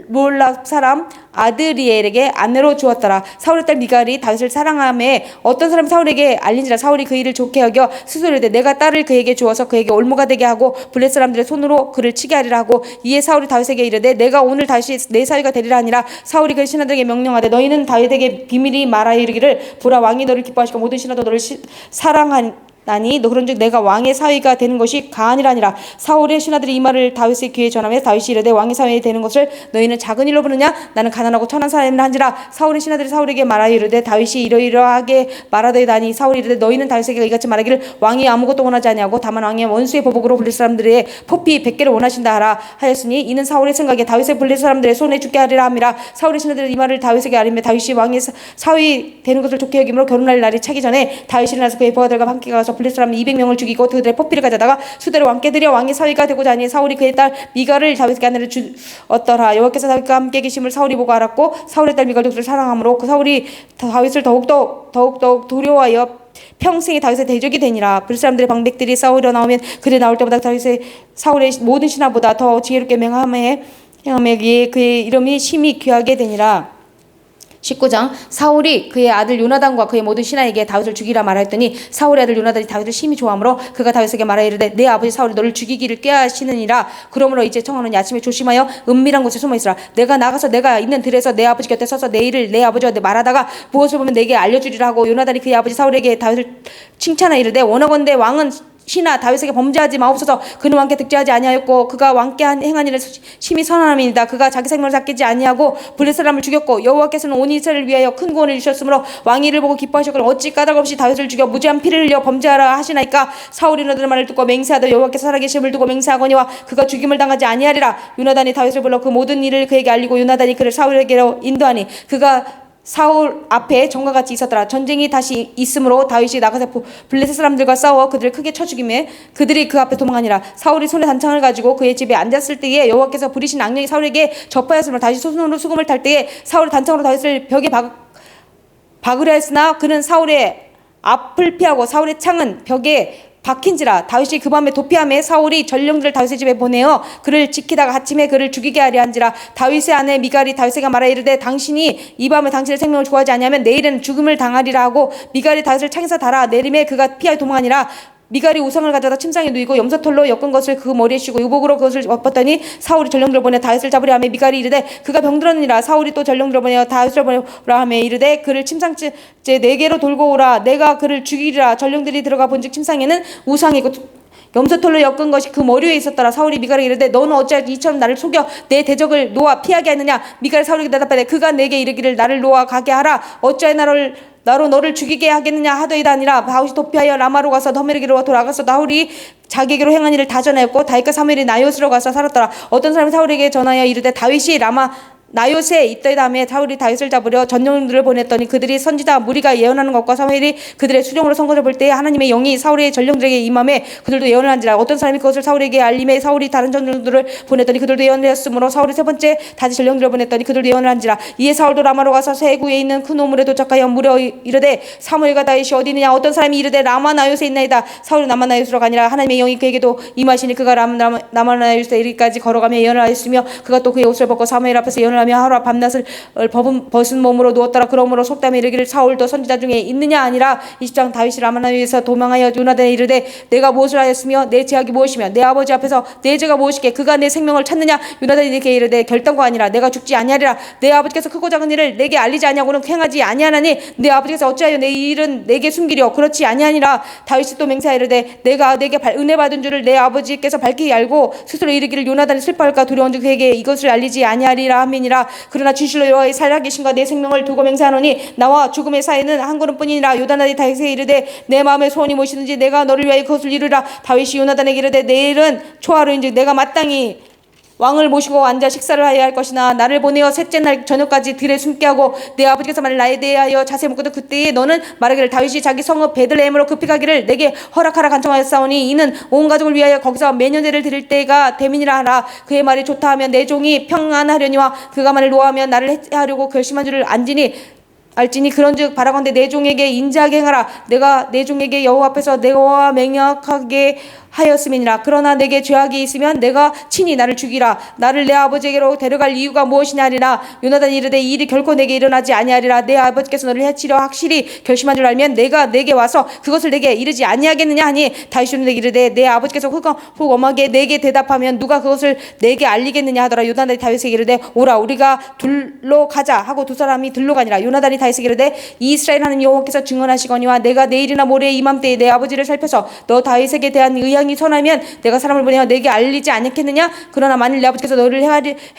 몰라 사람 아드리엘에게 아내로 주었더라. 사울의 딸 미갈이 다윗을 사랑함에 어떤 사람이 사울에게 알린지라. 사울이 그 일을 좋게 여겨 스스로 이르되 내가 딸을 그에게 주어서 그에게 올무가 되게 하고 블레셋 사람들의 손으로 그를 치게 하리라 하고, 이에 사울이 다윗에게 이르되 내가 오늘 다시 내 사위가 되리라 하니라. 사울이 그 신하들에게 명령하되 너희는 다윗에게 비밀히 말하여 이르기를 보라, 왕이 너를 기뻐하시고 모든 신하도 너를 사랑하나니 너 그런즉 내가 왕의 사위가 되는 것이 가하니라니라. 사울의 신하들이 이 말을 다윗의 귀에 전하며 다윗이 이르되 왕의 사위 되는 것을 너희는 작은 일로 보느냐? 나는 가난하고 천한 사람이라 한지라. 사울의 신하들이 사울에게 말하여 이르되 다윗이 이러이러하게 말하더이다니. 사울이 이르되 너희는 다윗에게 이같이 말하기를 왕이 아무것도 원하지 아니하고 다만 왕의 원수의 보복으로 블레셋 사람들의 포피 100개를 원하신다 하라 하였으니, 이는 사울의 생각에 다윗의 블레셋 사람들의 손에 죽게 하리라 함이라. 사울의 신하들이 이 말을 다윗에게 알리며 다윗이 왕의 사위 되는 것을 좋게 여김으로 결혼할 날이 차기 전에 다윗이 일어나서 그의 부하들과 함께 가서 블레셋 사람 200명을 죽이고 그들의 포피를 가져다가 수대로 왕께 드려 왕의 사위가 되고자 하니 사울이 그의 딸 미갈을 다윗에게 아내로 주었더라. 여호와께서 다윗과 함께 계심을 사울이 보고 알았고 사울의 딸 미갈도 그를 사랑하므로 그 사울이 다윗을 더욱 두려워하여 평생에 다윗의 대적이 되니라. 블레셋 사람들의 방백들이 싸우려 나오면 그들이 나올 때마다 사울의 모든 신하보다 더 지혜롭게 맹함에 그의 이름이 심히 귀하게 되니라. 19장. 사울이 그의 아들 요나단과 그의 모든 신하에게 다윗을 죽이라 말하였더니 사울의 아들 요나단이 다윗을 심히 좋아하므로 그가 다윗에게 말하여 이르되 내 아버지 사울이 너를 죽이기를 꾀하시느니라. 그러므로 이제 청하노니 아침에 조심하여 은밀한 곳에 숨어 있으라. 내가 나가서 내가 있는 들에서 내 아버지 곁에 서서 내 일을 내 아버지와 말하다가 무엇을 보면 내게 알려주리라 하고, 요나단이 그의 아버지 사울에게 다윗을 칭찬하여 이르되 원하건대 왕은 신하 다윗에게 범죄하지 마옵소서. 그는 왕께 득죄하지 아니하였고 그가 왕께 행한 일은 심히 선함이니이다. 그가 자기 생명을 아끼지 아니하고 블레셋 사람을 죽였고 여호와께서는 온 이스라엘을 위하여 큰 구원을 주셨으므로 왕이 이를 보고 기뻐하셨거늘 어찌 까닭 없이 다윗을 죽여 무죄한 피를 흘려 범죄하라 하시나이까. 사울이 요나단의 말을 듣고 맹세하되 여호와께서 살아계심을 두고 맹세하거니와 그가 죽임을 당하지 아니하리라. 요나단이 다윗을 불러 그 모든 일을 그에게 알리고 요나단이 그를 사울에게로 인도하니 그가 사울 앞에 전과 같이 있었더라. 전쟁이 다시 있으므로 다윗이 나가서 블레셋 사람들과 싸워 그들을 크게 쳐 죽이매 그들이 그 앞에 도망하니라. 사울이 손에 단창을 가지고 그의 집에 앉았을 때에 여호와께서 부리신 악령이 사울에게 접하였으므로 다시 손으로 수금을 탈 때에 사울이 단창으로 다윗을 벽에 박으려 했으나 그는 사울의 앞을 피하고 사울의 창은 벽에 박힌지라. 다윗이 그 밤에 도피함에 사울이 전령들을 다윗의 집에 보내어 그를 지키다가 아침에 그를 죽이게 하려 한지라. 다윗의 아내 미갈이 다윗에게 말하여 이르되 당신이 이 밤에 당신의 생명을 구하지 아니하면 내일은 죽음을 당하리라 하고, 미갈이 다윗을 창에서 달아 내림에 그가 피하여 도망하니라. 미갈이 우상을 가져다 침상에 누이고 염소털로 엮은 것을 그 머리에 씌고 유복으로 그것을 엎었더니 사울이 전령들을 보내 다윗을 잡으려 하며 미갈이 이르되 그가 병들었느니라. 사울이 또 전령들을 보내어 다윗을 보내라 하며 이르되 그를 침상째 4개로 돌고 오라. 내가 그를 죽이리라. 전령들이 들어가 본즉 침상에는 우상이고 염소털로 엮은 것이 그 머리 위에 있었더라. 사울이 미갈에게 이르되 너는 어찌하여 이처럼 나를 속여 내 대적을 놓아 피하게 하느냐. 미갈이 사울에게 대답하되 그가 내게 이르기를 나를 놓아 가게 하라. 어찌하여 나로 너를 죽이게 하겠느냐 하더이다 하니라. 다윗이 도피하여 라마로 가서 더메르기로 돌아가서 사울이 자기에게로 행한 일을 다 전하였고 다윗과 사무엘이 나요스로 가서 살았더라. 어떤 사람이 사울에게 전하여 이르되 다윗이 나요스에 있더이다 하며 사울이 다윗을 잡으려 전령들을 보냈더니 그들이 선지자 무리가 예언하는 것과 사무엘이 그들의 수령으로 선거를 볼 때에 하나님의 영이 사울의 전령들에게 임함에 그들도 예언을 한지라. 어떤 사람이 그것을 사울에게 알림해 사울이 다른 전령들을 보냈더니 그들도 예언을 했으므로 사울이 세 번째 다시 전령들을 보냈더니 그들도 예언을 한지라. 이에 사울도 라마로 가서 세구에 있는 큰 우물에 도착하여 물어 이르되 사무엘과 다윗이 어디 있느냐. 어떤 사람이 이르되 라마 나요스에 있나이다. 사울이 라마 나요스로 가니라. 하나님의 영이 그에게도 임하시니 그가 라마 나요스에 이르기까지 걸어가며 예언을 하였으며 그가 또 그의 옷을 벗고 사무엘 앞에서 예언을 하며 하루와 밤낮을 벗은 몸으로 누웠더라. 그러므로 속담에 이르기를 사울도 선지자 중에 있느냐 아니라. 20장. 다윗이 라마나위에서 도망하여 요나단에 이르되 내가 무엇을 하였으며 내 죄악이 무엇이며 내 아버지 앞에서 내 죄가 무엇이게 그가 내 생명을 찾느냐. 요나단이 내게 이르되 결단과 아니라 내가 죽지 아니하리라. 내 아버지께서 크고 작은 일을 내게 알리지 아니하고는 행하지 아니하나니 내 아버지께서 어찌하여 내 일은 내게 숨기려. 그렇지 아니하니라. 다윗이 또 맹세하여 이르되 내가 내게 은혜 받은 줄을 내 아버지께서 밝히 알고 스스로 이르기를 요나단이 슬퍼할까 두려운즉 그에게 이것을 알리지 아니하리라 함이니라. 그러나 진실로 여호와의 살아계신과 내 생명을 두고 맹세하노니 나와 죽음의 사이는 한 걸음뿐이니라. 요나단이 다윗에게 이르되 내 마음의 소원이 무엇이든지 내가 너를 위하여 그것을 이루라. 다윗이 요나단에게 이르되 내일은 초하루인즉 내가 마땅히 왕을 모시고 앉아 식사를 하여야 할 것이나 나를 보내어 셋째 날 저녁까지 들에 숨게 하고 내 아버지께서 만일 나에 대하여 자세히 묻거든 그때에 너는 말하기를 다윗이 자기 성읍 베들레헴으로 급히 가기를 내게 허락하라 간청하였사오니 이는 온 가족을 위하여 거기서 매년제를 드릴 때가 되민이라 하라. 그의 말이 좋다 하면 내 종이 평안하려니와 그가 만일 노하면 나를 해하려고 결심한 줄을 알지니 그런즉 바라건대 내 종에게 인자하게 행하라. 내가 내 종에게 여호와 앞에서 내가 맹약하게 하였음이니라. 그러나 내게 죄악이 있으면 내가 친히 나를 죽이라. 나를 내 아버지에게로 데려갈 이유가 무엇이냐 하리라. 요나단이 이르되 이 일이 결코 내게 일어나지 아니하리라. 내 아버지께서 너를 해치려 확실히 결심한 줄 알면 내가 내게 와서 그것을 내게 이르지 아니하겠느냐 하니 다윗이 내게 이르되 내 아버지께서 혹 엄하게 내게 대답하면 누가 그것을 내게 알리겠느냐 하더라. 요나단이 다윗에게 이르되 오라 우리가 둘로 가자 하고 두 사람이 들로 가니라. 요나단이 다윗에게 이르되 이스라엘 하나님 여호와께서 증언하시거니와 내가 내일이나 모레 이맘때에 내 아버지를 살펴서 너 다윗에게 대한 의향이 선하면 내가 사람을 보내어 내게 알리지 않겠느냐. 그러나 만일 내 아버지께서 너를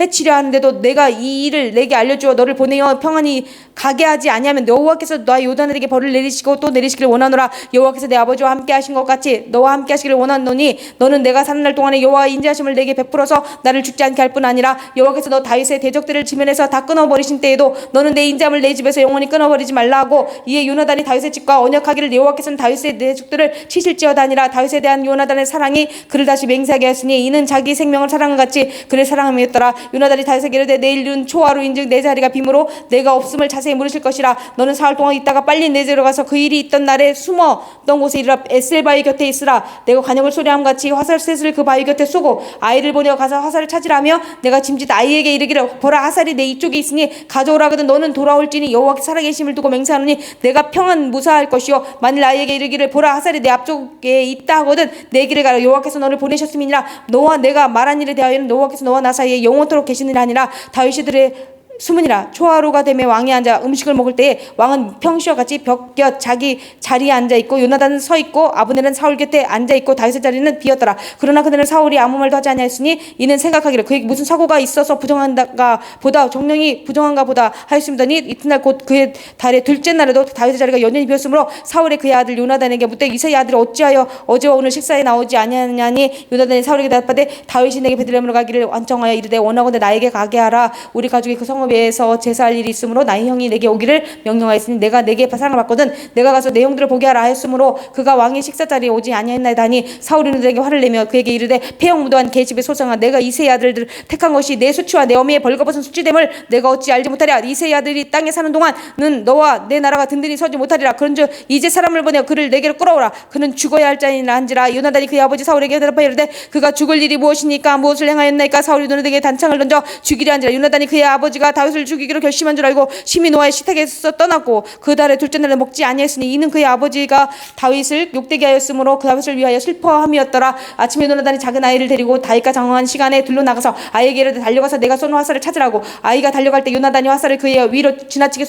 해치려 하는데도 내가 이 일을 내게 알려주어 너를 보내어 평안히 가게 하지 아니하면 여호와께서 너와 요나단에게 벌을 내리시고 또 내리시기를 원하노라. 여호와께서 내 아버지와 함께 하신 것 같이 너와 함께 하시기를 원하노니 너는 내가 사는 날 동안에 여호와의 인자하심을 내게 베풀어서 나를 죽지 않게 할 뿐 아니라 여호와께서 너 다윗의 대적들을 지면에서 다 끊어버리신 때에도 너는 내 인자함을 내 집에서 영원히 끊어버리지 말라 하고 이에 요나단이 다윗의 집과 언약하기를 여호와께서는 다윗의 대적들을 치실지어다 하니라. 다윗에 대한 요나단의 사랑이 그를 다시 맹세하게 하였으니 이는 자기 생명을 사랑한 같이 그를 사랑함이었더라. 요나단이 다윗에게 이르되 내일은 초하루 인즉 내 자리가 빔으로 내가 없음을 자세히 물으실 것이라. 너는 사흘 동안 있다가 빨리 내 집으로 가서 그 일이 있던 날에 숨었던 곳에 이르러 에셀 바위 곁에 있으라. 내가 관역을 소리함 같이 화살셋을 그 바위 곁에 쏘고 아이를 보내어 가서 화살을 찾으라며 내가 짐짓 아이에게 이르기를 보라 화살이 내 이쪽에 있으니 가져오라 하거든 너는 돌아올지니 여호와께 살아계심을 두고 맹세하노니 내가 평안 무사할 것이요 만일 아이에게 이르기를 보라 화살이 내 앞쪽에 있다 하거든 내 길을 가라. 여호와께서 너를 보내셨음이니라. 너와 내가 말한 일에 대하여는 여호와께서 너와 나 사이에 영원토록 계시느니라 하니라. 다윗이 들의 수문이라. 초하루가 되매 왕이 앉아 음식을 먹을 때에 왕은 평시와 같이 벽 곁 자기 자리에 앉아 있고 요나단은 서 있고 아브넬은 사울 곁에 앉아 있고 다윗의 자리는 비었더라. 그러나 그들은 사울이 아무 말도 하지 아니하였으니 이는 생각하기를 그에게 무슨 사고가 있어서 부정한가 보다 정령이 부정한가 보다 하였음더니 이튿날 곧 그의 달의 둘째 날에도 다윗의 자리가 여전히 비었으므로 사울의 그의 아들 요나단에게 묻되 이새의 아들이 어찌하여 어제와 오늘 식사에 나오지 아니하느냐니 요나단이 사울에게 대답하되 다윗이 내게 베들레헴으로 가기를 완청하여 이르되 원하건대 나에게 가게 하라. 우리 가족이 그 성읍에서 제사할 일이 있으므로 나의 형이 내게 오기를 명령하였으니 내가 내게 사랑을 받거든 내가 가서 내 형들을 보게 하라 하였으므로 그가 왕의 식사 자리에 오지 아니하였나이다 하니 사울이 그에게 화를 내며 그에게 이르되 폐역 무도한 계집의 소상아 내가 이새의 아들들을 택한 것이 내 수치와 내 어미의 벌거벗은 수치됨을 내가 어찌 알지 못하랴. 이새의 아들이 땅에 사는 동안은 너와 내 나라가 든든히 서지 못하리라. 그런즉 이제 사람을 보내어 그를 내게로 끌어오라. 그는 죽어야 할 자니라 한지라. 요나단이 그의 아버지 사울에게 대답하여 이르되 그가 죽을 일이 무엇이니까 무엇을 행하였나이까. 사울이 요나단에게 단창을 던져 죽이려 한지라. 요나단이 그의 아버지가 다윗을 죽이기로 결심한 줄 알고 심히 노하여 시탁에서 떠났고 그 달의 둘째 날에 먹지 아니했으니 이는 그의 아버지가 다윗을 욕되게 하였으므로 그 다윗을 위하여 슬퍼함이었더라. 아침에 요나단이 작은 아이를 데리고 다윗과 장황한 시간에 들로 나가서 아이에게 이르되 달려가서 내가 쏜 화살을 찾으라고. 아이가 달려갈 때 요나단이 화살을 그의 위로 지나치게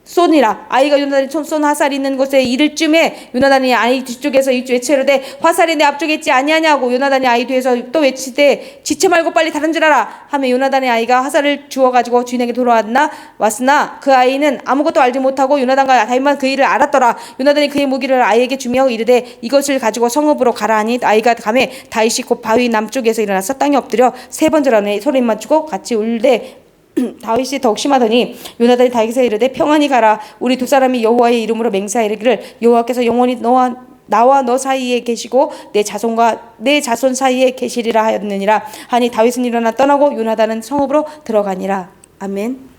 쏘니라. 아이가 요나단이 쏜 화살이 있는 곳에 이를 쯤에 요나단이 아이 뒤쪽에서 외치르되 화살이 내 앞쪽에 있지 아니하냐고. 요나단이 아이 뒤에서 또 외치되 지체 말고 빨리 다른 줄 알아 하며 요나단의 아이가 화살을 주워가지고 주인에게 왔으나 그 아이는 아무것도 알지 못하고 요나단과 다윗만 그 일을 알았더라. 요나단이 그의 무기를 아이에게 주며 이르되 이것을 가지고 성읍으로 가라 하니 아이가 가매 다윗이 곧 바위 남쪽에서 일어나서 땅에 엎드려 세 번 절하니 소리 맞추고 같이 울되 다윗이 더욱 심하더니 요나단이 다윗에게 이르되 평안히 가라. 우리 두 사람이 여호와의 이름으로 맹세하여 이르기를 여호와께서 영원히 나와 너 사이에 계시고 내 자손과 내 자손 사이에 계시리라 하였느니라 하니 다윗은 일어나 떠나고 요나단은 성읍으로 들어가니라. 아멘.